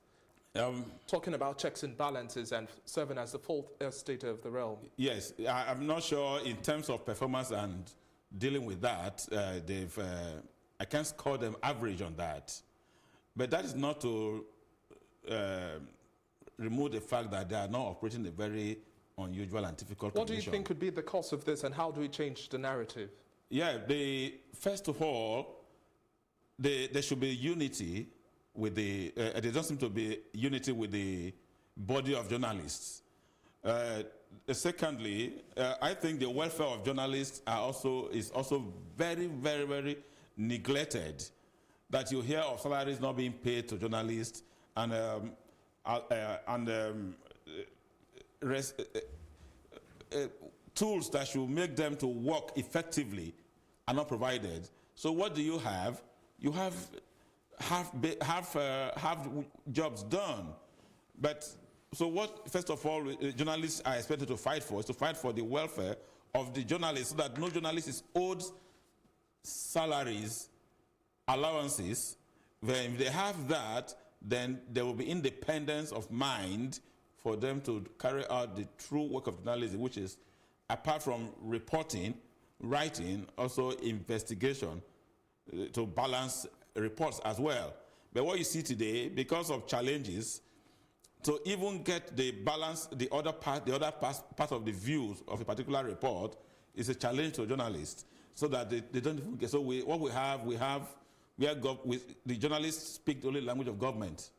Talking about checks and balances and serving as the fourth estate of the realm. Yes, I'm not sure in terms of performance and dealing with that, I can't score them average on that. But that is not to remove the fact that they are not operating a very unusual and difficult What condition. do you think could be the cause of this, and how do we change the narrative? Yeah, first of all, there should be unity with there doesn't seem to be unity with the body of journalists. Secondly, I think the welfare of journalists is also very, very, very neglected. That you hear of salaries not being paid to journalists, and tools that should make them to work effectively are not provided. So what do you have? You have jobs done. But so what, first of all, journalists are expected to fight for is to fight for the welfare of the journalists, so that no journalist is owed salaries, allowances. When they have that, then there will be independence of mind for them to carry out the true work of journalism, which is, apart from reporting, writing, also investigation, to balance reports as well. But what you see today, because of challenges, to even get the balance, the other part of the views of a particular report is a challenge to journalists, so that they don't even get. So the journalists speak the only language of government.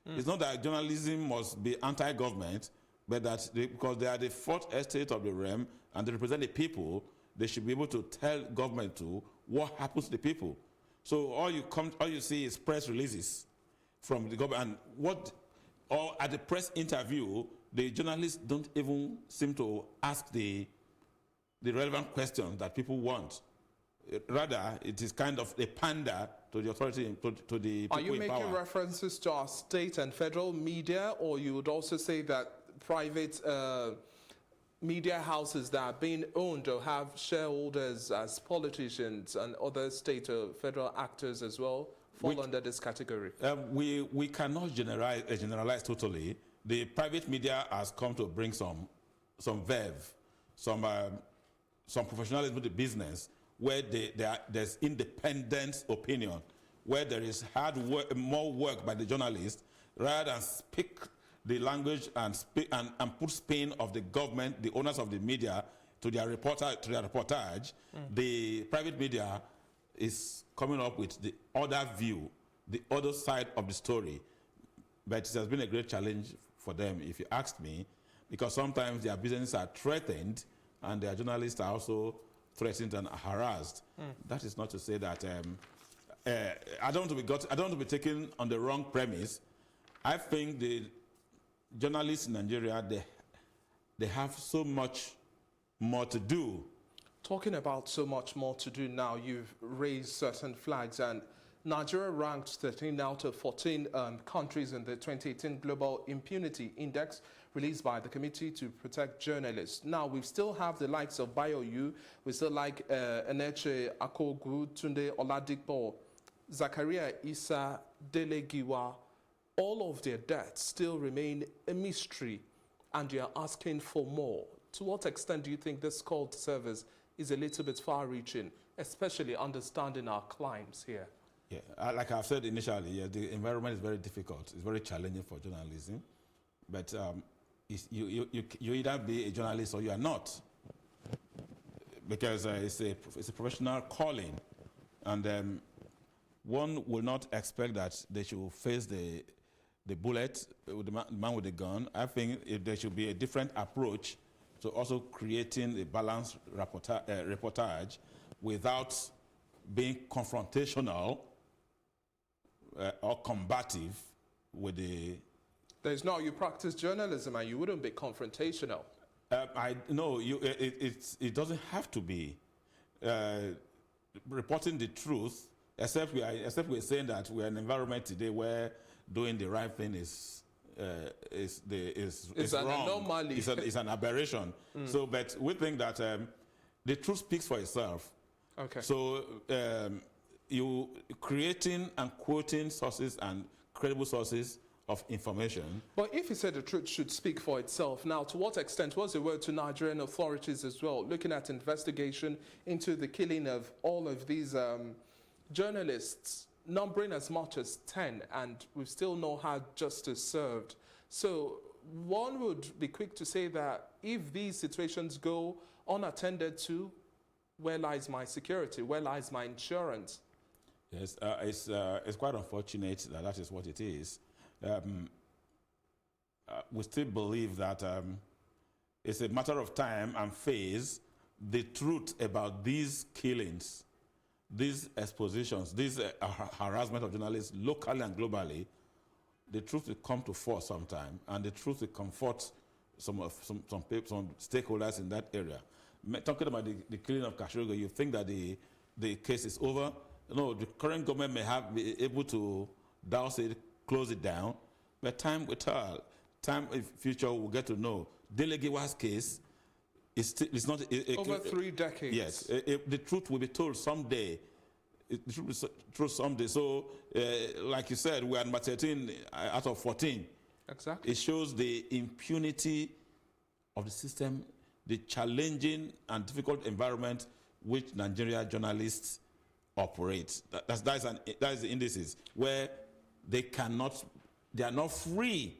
It's not that journalism must be anti-government, but that because they are the fourth estate of the realm and they represent the people, they should be able to tell government what happens to the people. So all you see is press releases from the government, or at the press interview, the journalists don't even seem to ask the relevant questions that people want. Rather, it is kind of a pander to the authority, to the people Are you in making power. references to our state and federal media, or you would also say that private media houses that are being owned or have shareholders as politicians and other state or federal actors as well fall under this category? We cannot generalize totally. The private media has come to bring some verve, some professionalism to the business, where there's independent opinion, where there is more work by the journalist, rather than speak the language and put spin of the government, the owners of the media, to their reportage. The private media is coming up with the other view, the other side of the story. But it has been a great challenge for them, if you ask me, because sometimes their businesses are threatened and their journalists are also threatened and harassed. That is not to say that I don't want to be taken on the wrong premise. I think the journalists in Nigeria, they have so much more to do. Talking about so much more to do now, you've raised certain flags, and Nigeria ranked 13 out of 14 countries in the 2018 Global Impunity Index released by the Committee to Protect Journalists. Now, we still have the likes of Bayoyu, we still like Eneche Akogu, Tunde Oladipo, Zakaria Issa, Delegiwa. All of their deaths still remain a mystery, and you're asking for more. To what extent do you think this call to service is a little bit far-reaching, especially understanding our climes here? Yeah, like I've said initially, the environment is very difficult. It's very challenging for journalism. But you either be a journalist or you are not, because it's a professional calling, and one will not expect that they should face the bullet, the man with the gun. I think there should be a different approach to also creating a balanced reportage without being confrontational or combative with the... There's no, you practice journalism and you wouldn't be confrontational. No, it doesn't have to be. Reporting the truth, except we're saying that we're in an environment today where doing the right thing is an wrong. anomaly. It's an aberration. So, but we think that the truth speaks for itself. Okay. So you creating and quoting sources and credible sources of information. But if you said the truth should speak for itself, now to what extent was the word to Nigerian authorities as well, looking at investigation into the killing of all of these journalists, numbering as much as 10, and we've still not had justice served. So one would be quick to say that if these situations go unattended to, where lies my security? Where lies my insurance? Yes, it's quite unfortunate that is what it is. We still believe that it's a matter of time and phase. The truth about these killings, these expositions, this harassment of journalists locally and globally, the truth will come to force sometime, and the truth will comfort some stakeholders in that area. Talking about the killing of Khashoggi, you think that the case is over? No, the current government may be able to douse it, close it down, but time will tell. Time in future we'll get to know. Delegiwa's case is not... Over 3 decades. Yes, the truth will be told someday. The truth will be told someday. So, like you said, we are number 13 out of 14. Exactly. It shows the impunity of the system, the challenging and difficult environment which Nigeria journalists operate. That is the indices where they are not free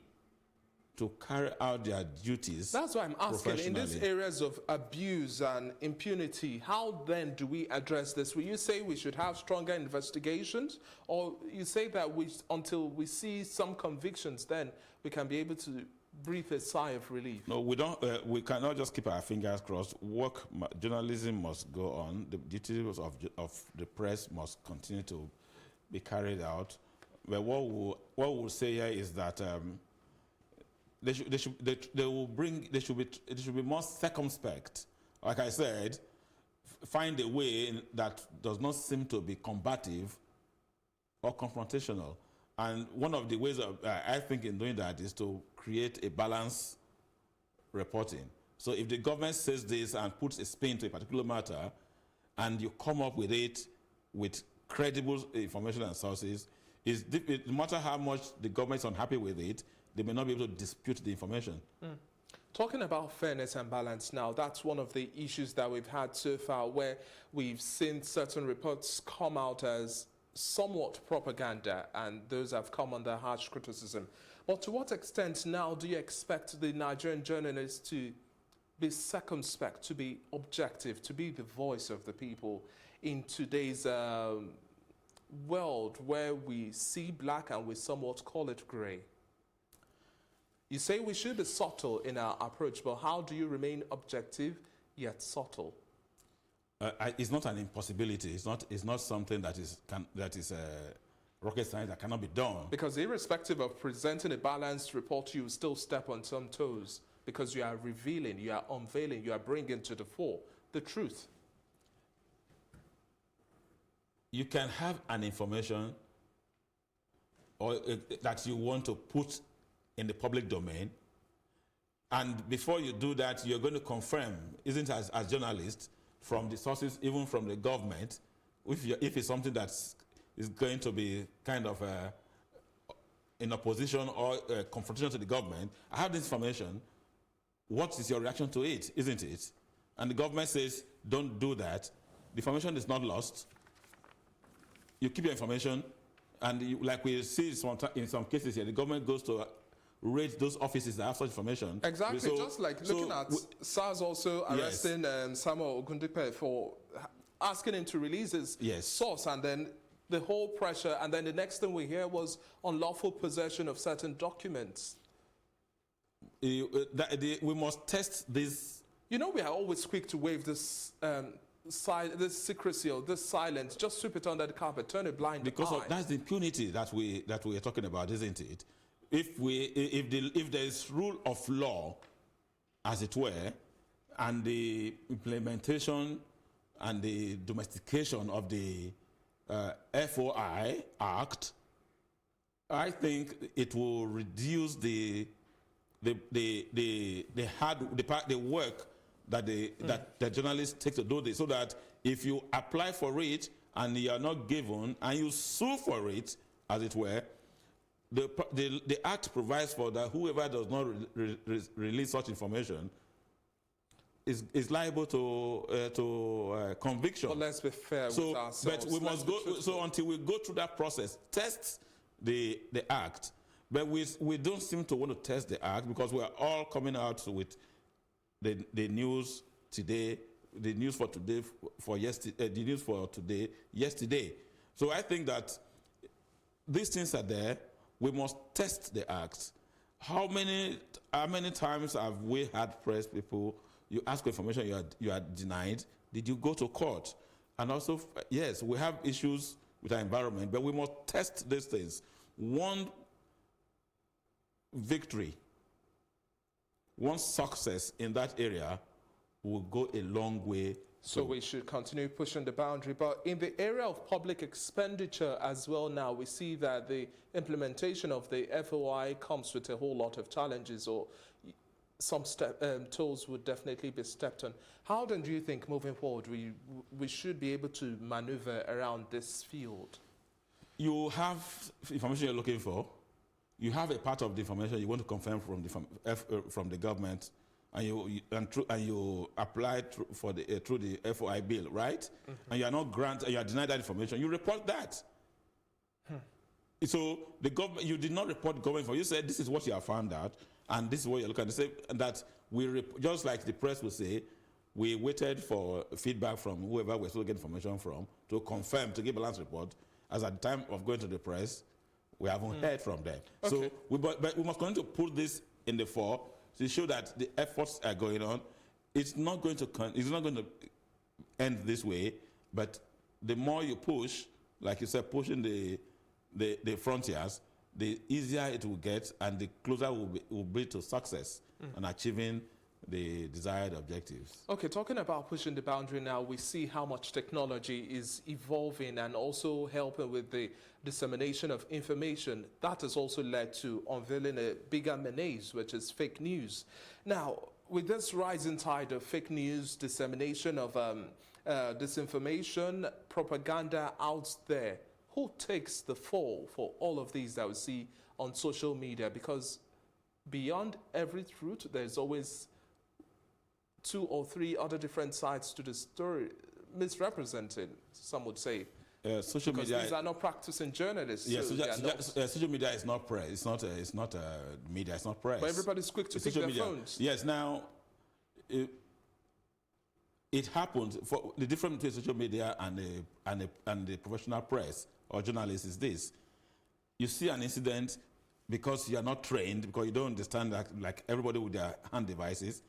to carry out their duties. That's why I'm asking, in these professionally. areas of abuse and impunity, how then do we address this? Will you say we should have stronger investigations? Or you say that until we see some convictions, then we can be able to breathe a sigh of relief? No, we don't. We cannot just keep our fingers crossed. Journalism must go on. The duties of the press must continue to be carried out. But what we'll say here is that they should be more circumspect. Like I said, find a way that does not seem to be combative or confrontational. And one of the ways I think in doing that is to create a balanced reporting. So if the government says this and puts a spin to a particular matter, and you come up with it with credible information and sources, no matter how much the government is unhappy with it, they may not be able to dispute the information. Talking about fairness and balance now, that's one of the issues that we've had so far, where we've seen certain reports come out as somewhat propaganda, and those have come under harsh criticism. But to what extent now do you expect the Nigerian journalists to be circumspect, to be objective, to be the voice of the people in today's world where we see black and we somewhat call it grey? You say we should be subtle in our approach, but how do you remain objective yet subtle? It's not an impossibility. It's not something that is rocket science that cannot be done. Because irrespective of presenting a balanced report, you still step on some toes because you are revealing, you are unveiling, you are bringing to the fore the truth. You can have an information or that you want to put in the public domain, and before you do that, you're going to confirm, isn't it, as journalists, from the sources, even from the government, if it's something that is going to be kind of in opposition or confrontation to the government. I have this information. What is your reaction to it, isn't it? And the government says, don't do that. The information is not lost. You keep your information, and like we see in some cases here, the government goes to raid those offices that have such information. Exactly, So- just like so looking at SARS also Yes. arresting Samuel Ogundipe for asking him to release his source, and then the whole pressure, and then the next thing we hear was unlawful possession of certain documents. We must test this. You know, we are always quick to wave this this secrecy or this silence, just sweep it under the carpet, turn a blind Because eye. of, that's the impunity that we are talking about, isn't it? If there is rule of law, as it were, and the implementation and the domestication of the FOI Act, I think it will reduce the work that the journalists take to do this, so that if you apply for it and you are not given and you sue for it, as it were, the act provides for that whoever does not release such information is liable to conviction. But let's be fair with ourselves. But we must go. So until we go through that process, test the act. But we don't seem to want to test the act because we are all coming out with the news today, the news for today, for yesterday, the news for today, yesterday. So I think that these things are there. We must test the acts. How many times have we had press people? You ask for information, you are denied. Did you go to court? And also, yes, we have issues with our environment, but we must test these things. One victory, one success in that area will go a long way. So we should continue pushing the boundary. But in the area of public expenditure as well now, we see that the implementation of the FOI comes with a whole lot of challenges, or some toes would definitely be stepped on. How then do you think moving forward we should be able to maneuver around this field? You have information you're looking for. you have a part of the information you want to confirm from the government, and you apply through the FOI bill, right? And you are not granted, you are denied that information. You report that. So the government, you did not report government for. You said this is what you have found out, and this is what you're looking at. They say that just like the press will say, we waited for feedback from whoever we're supposed to get information from to confirm, to give a balance report. As at the time of going to the press, we haven't heard from them. Okay. So but we must continue to put this in the fore to show that the efforts are going on. It's not going to end this way, but the more you push, like you said, pushing the frontiers, the easier it will get and the closer will be to success and achieving the desired objectives. Okay, talking about pushing the boundary now, we see how much technology is evolving and also helping with the dissemination of information. That has also led to unveiling a bigger menace, which is fake news. Now, with this rising tide of fake news, dissemination of disinformation, propaganda out there, who takes the fall for all of these that we see on social media? Because beyond every truth, there's always 2 or 3 other different sides to the story, misrepresented, some would say. Social because media. These are not practicing journalists. Yes, so social media is not press. It's not media. It's not press. But everybody's quick to pick their phones. Yes. Now, it happened. For the difference between social media and the professional press or journalists is this: you see an incident because you are not trained, because you don't understand that, like everybody with their hand devices.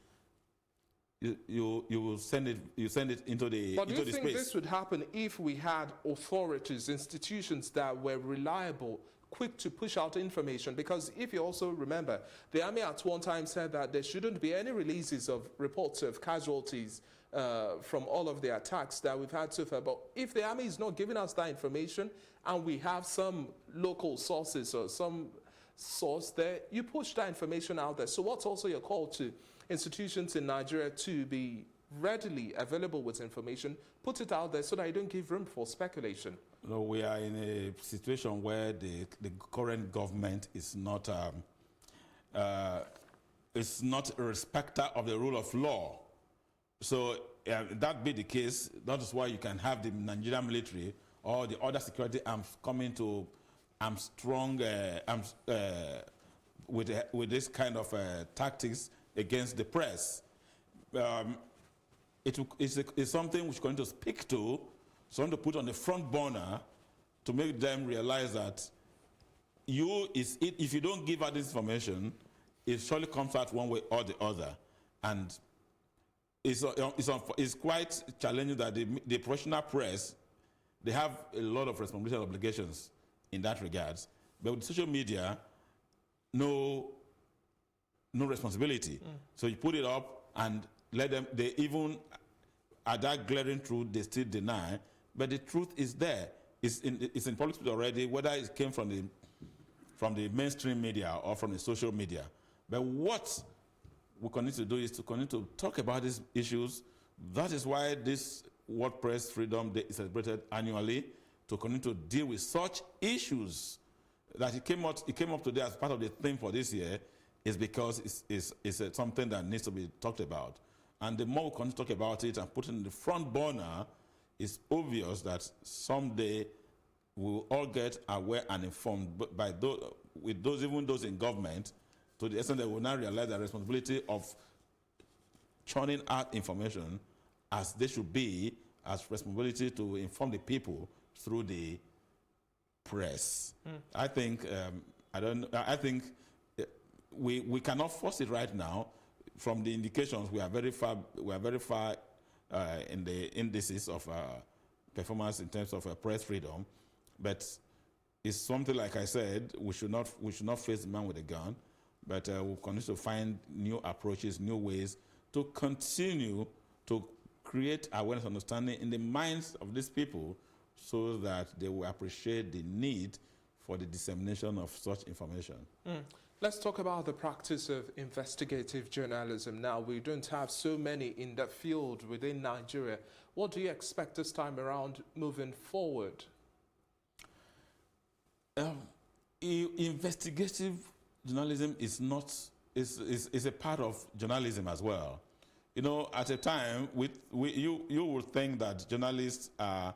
You send it into the But do you think space. this would happen if we had authorities, institutions that were reliable, quick to push out information? Because if you also remember, the army at one time said that there shouldn't be any releases of reports of casualties from all of the attacks that we've had so far. But if the army is not giving us that information and we have some local sources or some source there, you push that information out there. So what's also your call to institutions in Nigeria to be readily available with information, put it out there so that you don't give room for speculation? No, we are in a situation where the current government is not a respecter of the rule of law. So that be the case, that is why you can have the Nigerian military or the other security arms coming to strong with this kind of tactics against the press. It's something which is going to speak to, something to put on the front burner to make them realize that if you don't give out this information, it surely comes out one way or the other. And it's quite challenging that the professional press, they have a lot of responsibility and obligations in that regard. But with social media, no responsibility. So you put it up and let them, they even at that glaring truth, they still deny. But the truth is there. It's in public speech already, whether it came from the mainstream media or from the social media. But what we continue to do is to continue to talk about these issues. That is why this World Press Freedom Day is celebrated annually, to continue to deal with such issues. That it came up today as part of the theme for this year is because it's something that needs to be talked about. And the more we continue to talk about it and put it in the front burner, it's obvious that someday we will all get aware and informed by even those in government, to the extent that we will now realize the responsibility of churning out information as they should be, as responsibility to inform the people through the press. I think we cannot force it right now. From the indications, we are very far in the indices of performance in terms of press freedom. But it's something, like I said, we should not face the man with a gun, but we'll continue to find new approaches, new ways to continue to create awareness and understanding in the minds of these people, so that they will appreciate the need for the dissemination of such information. Let's talk about the practice of investigative journalism. Now, we don't have so many in that field within Nigeria. What do you expect this time around moving forward? investigative journalism is not is a part of journalism as well. You know, at a time, you would think that journalists are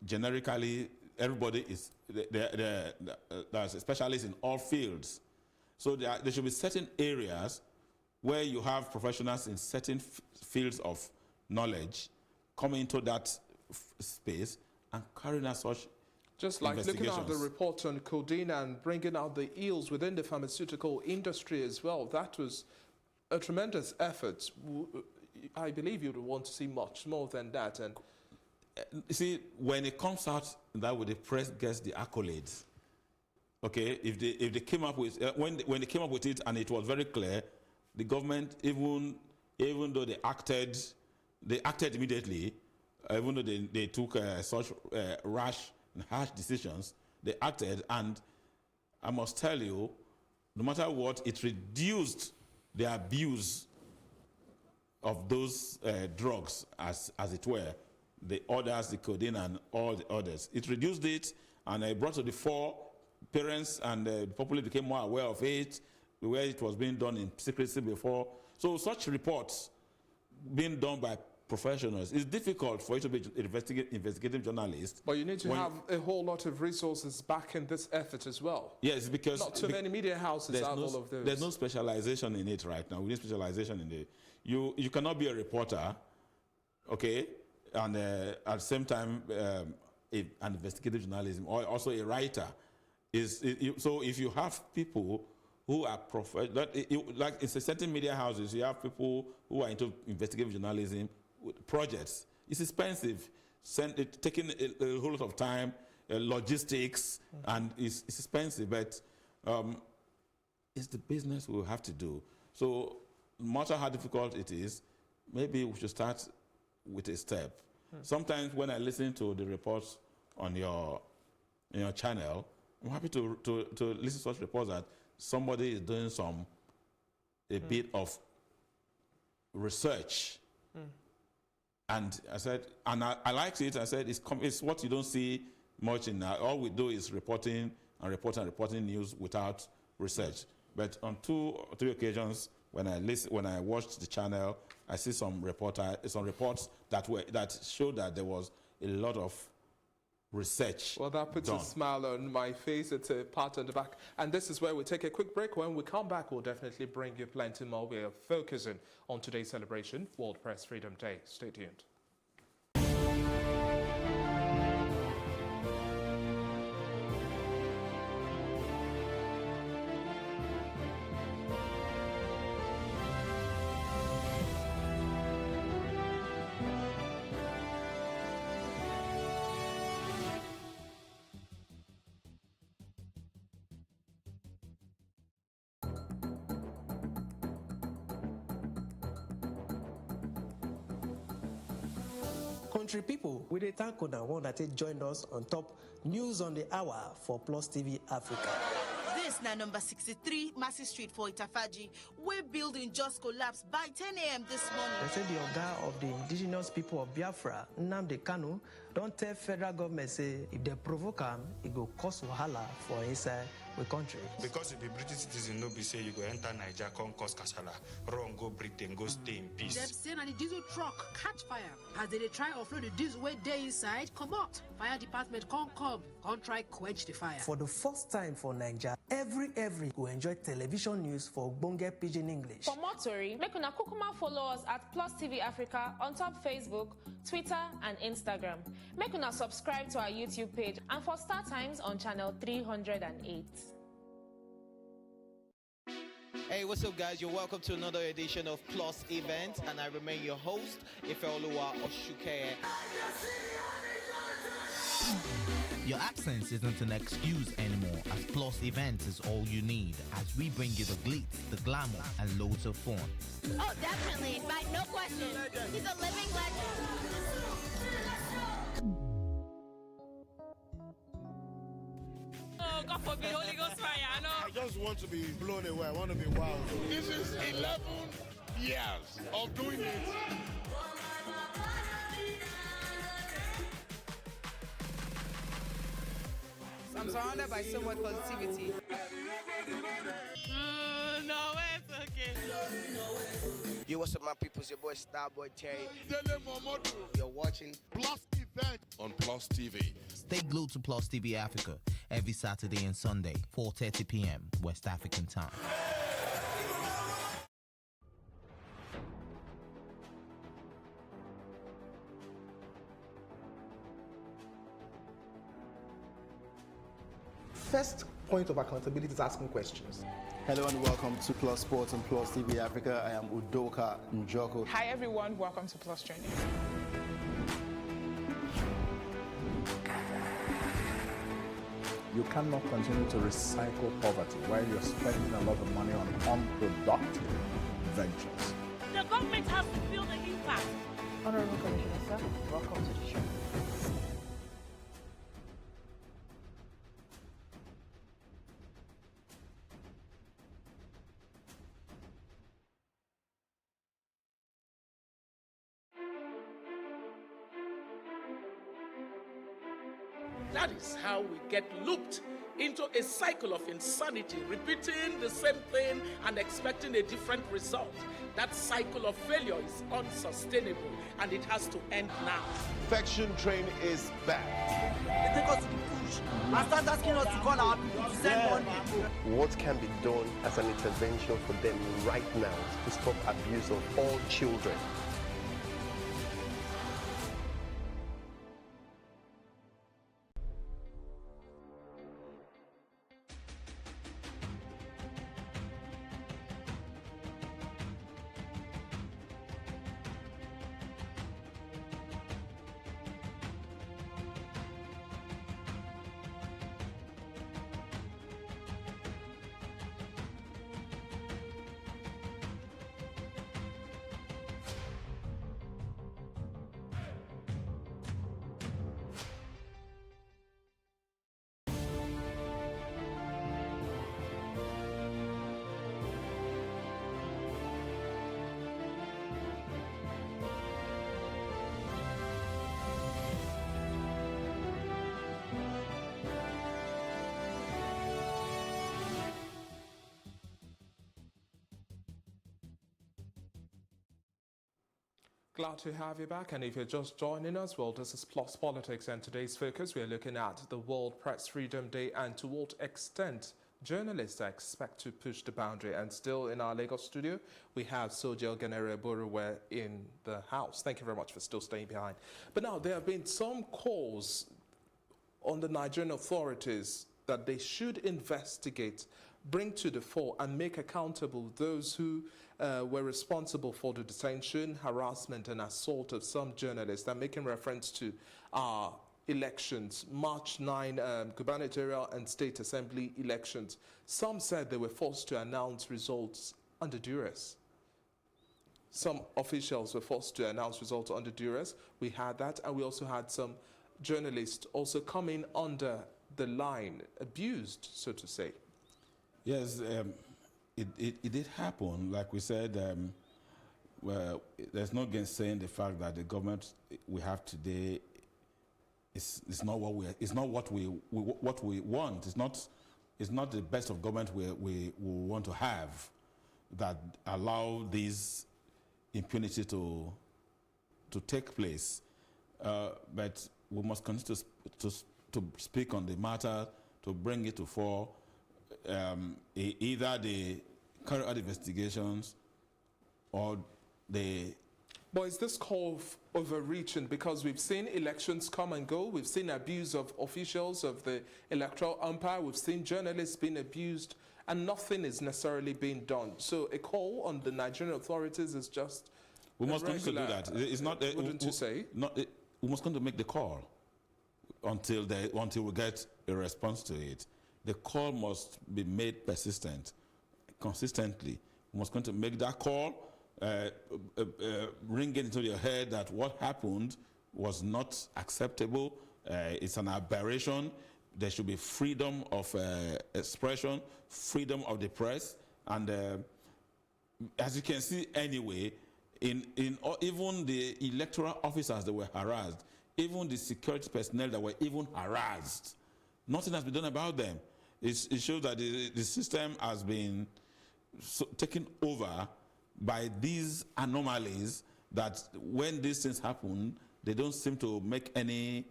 generically, everybody is there's a specialist in all fields. So there should be certain areas where you have professionals in certain fields of knowledge coming into that space and carrying out such just like looking at the report on codeine and bringing out the ills within the pharmaceutical industry as well. That was a tremendous effort. I believe you'd want to see much more than that. And you see, when it comes out that way, the press gets the accolades. Okay, if they came up with when they came up with it and it was very clear, the government even though they acted immediately, even though they took such rash and harsh decisions, they acted, and I must tell you, no matter what, it reduced the abuse of those drugs, as it were, the others, the codeine and all the others. It reduced it, and it brought to the fore. Parents and the public became more aware of it, where it was being done in secrecy before. So such reports being done by professionals, it's difficult for you to be an investigative journalist. But you need to have a whole lot of resources back in this effort as well. Yes, because not too many media houses have all of those. There's no specialization in it right now. We need specialization in it. You cannot be a reporter, okay, and at the same time an investigative journalism, or also a writer. So if you have people who are like in certain media houses, you have people who are into investigative journalism projects. It's expensive, taking a whole lot of time, logistics, and it's expensive. But it's the business we will have to do. So no matter how difficult it is, maybe we should start with a step. Sometimes when I listen to the reports on your channel, I'm happy to listen to such reports that somebody is doing a bit of research. And I said, and I liked it. I said, it's what you don't see much in now. All we do is reporting news without research. But on 2 or 3 occasions, when I watched the channel, I see some reports that showed that there was a lot of research. Well, that puts a smile on my face. It's a pat on the back. And this is where we take a quick break. When we come back, we'll definitely bring you plenty more. We are focusing on today's celebration, World Press Freedom Day. Stay tuned. Country people, we dey thank una one that joined us on top News on the Hour for Plus TV Africa. This na number 63 Massey Street for Itafaji, where building just collapsed by 10 a.m. this morning. They say the Oga of the indigenous people of Biafra, Nnamdi Kanu, don't tell federal government say if they provoke him, it go cause wahala for inside the country. Because if the British citizen no be say you go enter Nigeria, come cause kasala, run go Britain, go stay in peace. Them say na the diesel truck catch fire as they try offload the diesel way dey inside. Come out, fire department come try quench the fire. For the first time for Nigeria, every will enjoy television news for Ogbonge Pidgin English. For more tori, make una kukuma follow us at Plus TV Africa on top Facebook, Twitter and Instagram. Make una subscribe to our YouTube page and for Star Times on channel 308. Hey, what's up guys? You're welcome to another edition of Plus Event, and I remain your host, Ifeoluwa Oshukeye. Your absence isn't an excuse anymore, as Plus Events is all you need, as we bring you the glitz, the glamour, and loads of fun. Oh, definitely. No question. He's a living legend. Oh, God forbid, Holy Ghost fire, I know. I just want to be blown away. I want to be wild. This is 11 years of doing it. I'm surrounded by so much positivity. No, it's okay. Yo, what's up, my people? It's your boy Starboy Terry. You're watching Plus Event on Plus TV. Stay glued to Plus TV Africa every Saturday and Sunday, 4:30 p.m. West African time. First point of accountability is asking questions. Hello and welcome to Plus Sports and Plus TV Africa. I am Udoka Njoko. Hi everyone, welcome to Plus Training. You cannot continue to recycle poverty while you're spending a lot of money on unproductive ventures. The government has to feel the impact. Honorable Commissioner, welcome to the show. That is how we get looped into a cycle of insanity, repeating the same thing and expecting a different result. That cycle of failure is unsustainable and it has to end now. Infection train is back. They take us to the bush and start asking us to call our people to send more people. What can be done as an intervention for them right now to stop abuse of all children? Glad to have you back, and if you're just joining us, well, this is Plus Politics, and today's focus, we're looking at the World Press Freedom Day and to what extent journalists expect to push the boundary. And still in our Lagos studio, we have Soji Ogenere-Boruwe in the house. Thank you very much for still staying behind. But now, there have been some calls on the Nigerian authorities that they should investigate, bring to the fore and make accountable those who were responsible for the detention, harassment and assault of some journalists. I'm making reference to our elections, March 9 gubernatorial and state assembly elections. Some said they were forced to announce results under duress. Some officials were forced to announce results under duress. We had that, and we also had some journalists also coming under the line, abused, so to say. Yes, it did happen. Like we said, well, there's no gainsaying the fact that the government we have today is not what we want. It's not the best of government we want to have, that allow this impunity to take place. But we must continue to speak on the matter, to bring it to fore. Either they carry out investigations or they... But is this call overreaching? Because we've seen elections come and go. We've seen abuse of officials of the electoral umpire. We've seen journalists being abused, and nothing is necessarily being done. So a call on the Nigerian authorities is just... We must continue to do that. It's not... wouldn't you say? We must continue to make the call until we get a response to it. The call must be made persistent, consistently. We must continue to make that call, ring it into your head that what happened was not acceptable. It's an aberration. There should be freedom of expression, freedom of the press, and as you can see anyway, in even the electoral officers that were harassed, even the security personnel that were even harassed, Nothing has been done about them. It shows that the system has been taken over by these anomalies that when these things happen, they don't seem to make any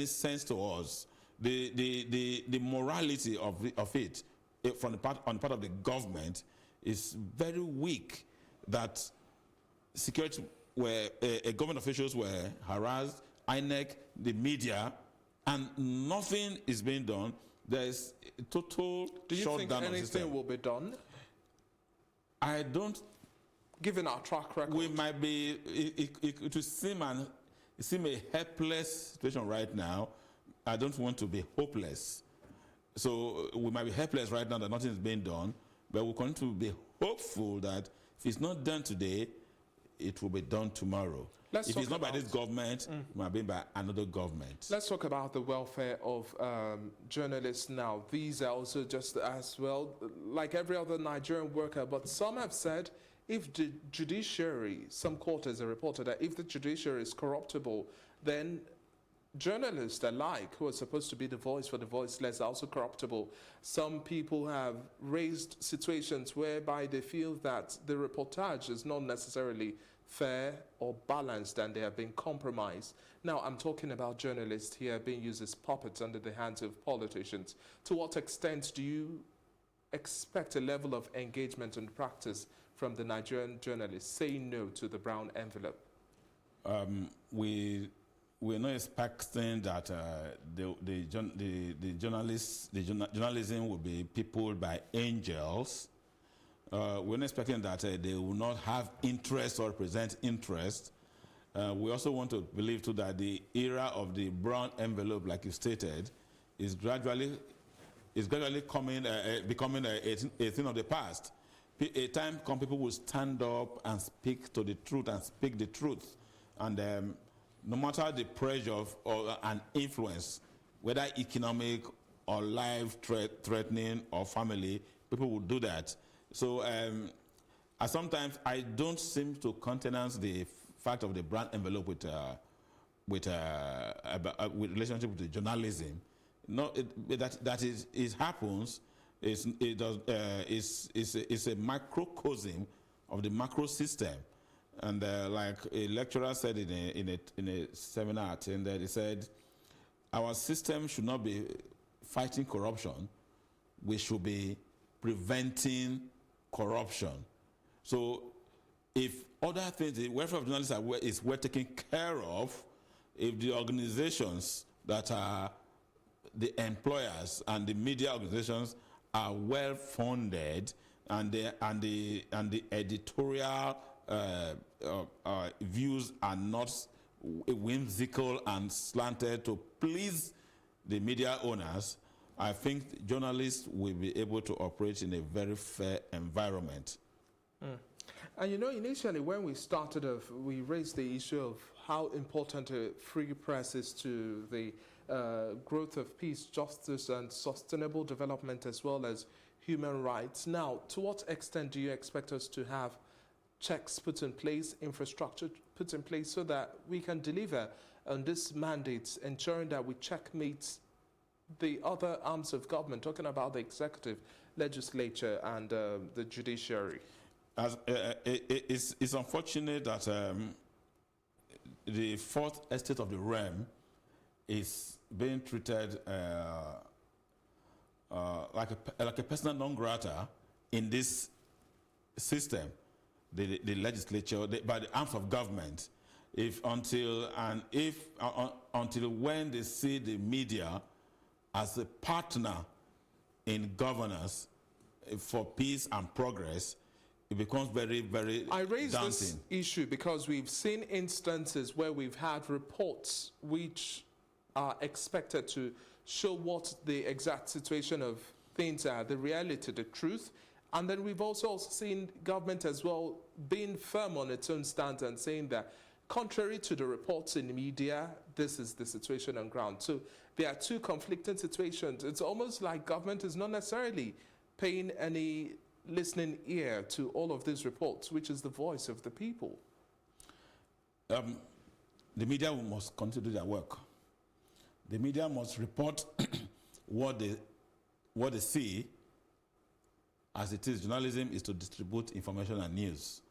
sense to us. The morality of it on the part of the government is very weak. That security government officials were harassed, INEC, the media, and nothing is being done. There's a total shutdown of the system. Do you think anything will be done? I don't. Given our track record, we might be. It will seem a helpless situation right now. I don't want to be hopeless. So we might be helpless right now that nothing is being done, but we're going to be hopeful that if it's not done today, it will be done tomorrow. If it's not by this government, it might be by another government. Let's talk about the welfare of journalists now. These are also just as well, like every other Nigerian worker, but some have said if the judiciary, some quarters have reported that if the judiciary is corruptible, then journalists alike, who are supposed to be the voice for the voiceless, are also corruptible. Some people have raised situations whereby they feel that the reportage is not necessarily fair or balanced and they have been compromised. Now, I'm talking about journalists here being used as puppets under the hands of politicians. To what extent do you expect a level of engagement and practice from the Nigerian journalists saying no to the brown envelope? We're not expecting that journalism will be peopled by angels. We're not expecting that they will not have interest or present interest. We also want to believe too that the era of the brown envelope, like you stated, is gradually becoming a thing of the past. A time come, people will stand up and speak to the truth and speak the truth, and no matter the pressure and influence, whether economic or life-threatening or family, people will do that. So sometimes I don't seem to countenance the fact of the brown envelope with relationship with the journalism. No, it happens. It's a microcosm of the macro system. And like a lecturer said in a seminar I attended, he said, our system should not be fighting corruption. We should be preventing corruption. So if other things, the welfare of journalists is well taken care of, if the organizations that are the employers and the media organizations are well funded, and the editorial views are not whimsical and slanted to please the media owners, I think journalists will be able to operate in a very fair environment. And you know, initially when we started off, we raised the issue of how important a free press is to the growth of peace, justice, and sustainable development, as well as human rights. Now, to what extent do you expect us to have checks put in place, infrastructure put in place, so that we can deliver on this mandate, ensuring that we checkmate the other arms of government, talking about the executive, legislature, and the judiciary? It's unfortunate that the fourth estate of the realm is being treated like a persona non grata in this system, the legislature, by the arms of government. Until when they see the media as a partner in governance for peace and progress, it becomes very, very I raise daunting. This issue because we've seen instances where we've had reports which are expected to show what the exact situation of things are, the reality, the truth. And then we've also seen government as well being firm on its own stance and saying that contrary to the reports in the media, this is the situation on ground. So there are two conflicting situations. It's almost like government is not necessarily paying any listening ear to all of these reports, which is the voice of the people. The media must continue their work. The media must report what they see. As it is, journalism is to distribute information and news.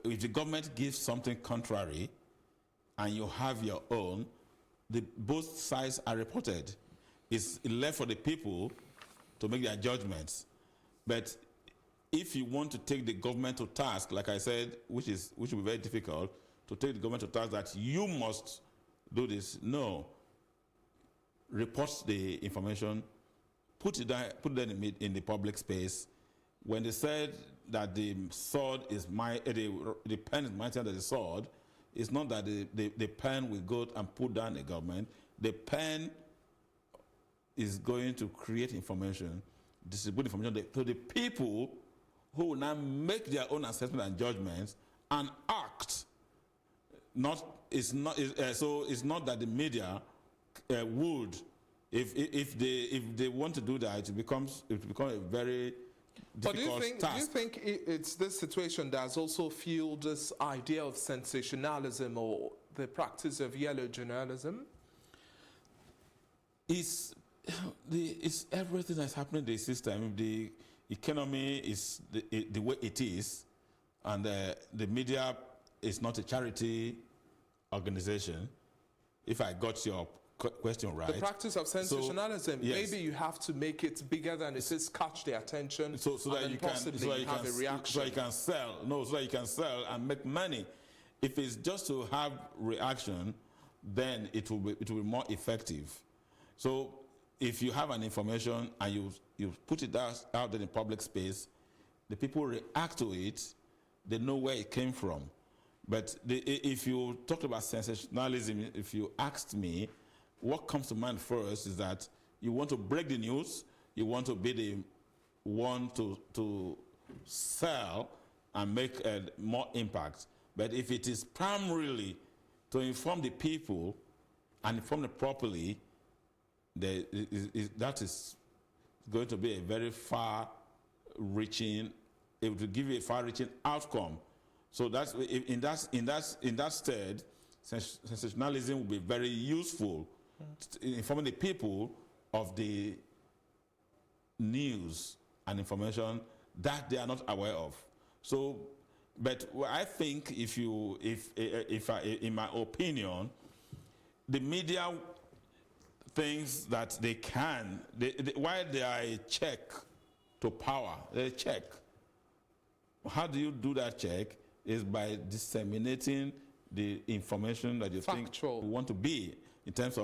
If the government gives something contrary and you have your own, both sides are reported. It's left for the people to make their judgments. But if you want to take the government to task, like I said, which will be very difficult, to take the government to task that you must do this, no. Report the information, put it in the public space. When they said that the sword is the pen is mightier than the sword, it's not that the pen will go and put down the government. The pen is going to create information, distribute information to the people who will now make their own assessment and judgments and act. So it's not that the media would, if they want to do that, it becomes a very difficult task. Do you think it's this situation that has also fueled this idea of sensationalism or the practice of yellow journalism? It's everything that's happening in the system. The economy is the way it is, and the media is not a charity organization. If I got your question right. The practice of sensationalism, yes. Maybe you have to make it bigger than it is, catch their attention, so that you have a reaction. So that you can sell. No, so that you can sell and make money. If it's just to have reaction, then it will be more effective. So if you have an information and you put it out in the public space, the people react to it, they know where it came from. But if you talk about sensationalism, if you asked me, what comes to mind first is that you want to break the news, you want to be the one to sell and make more impact. But if it is primarily to inform the people and inform them properly, that is going to be a very far-reaching, it will give you a far-reaching outcome. So that's in that stead, sensationalism will be very useful, informing the people of the news and information that they are not aware of. So, but I think in my opinion, the media thinks that they can, while they are a check to power, they check. How do you do that check? Is by disseminating the information that you think you want to be in terms of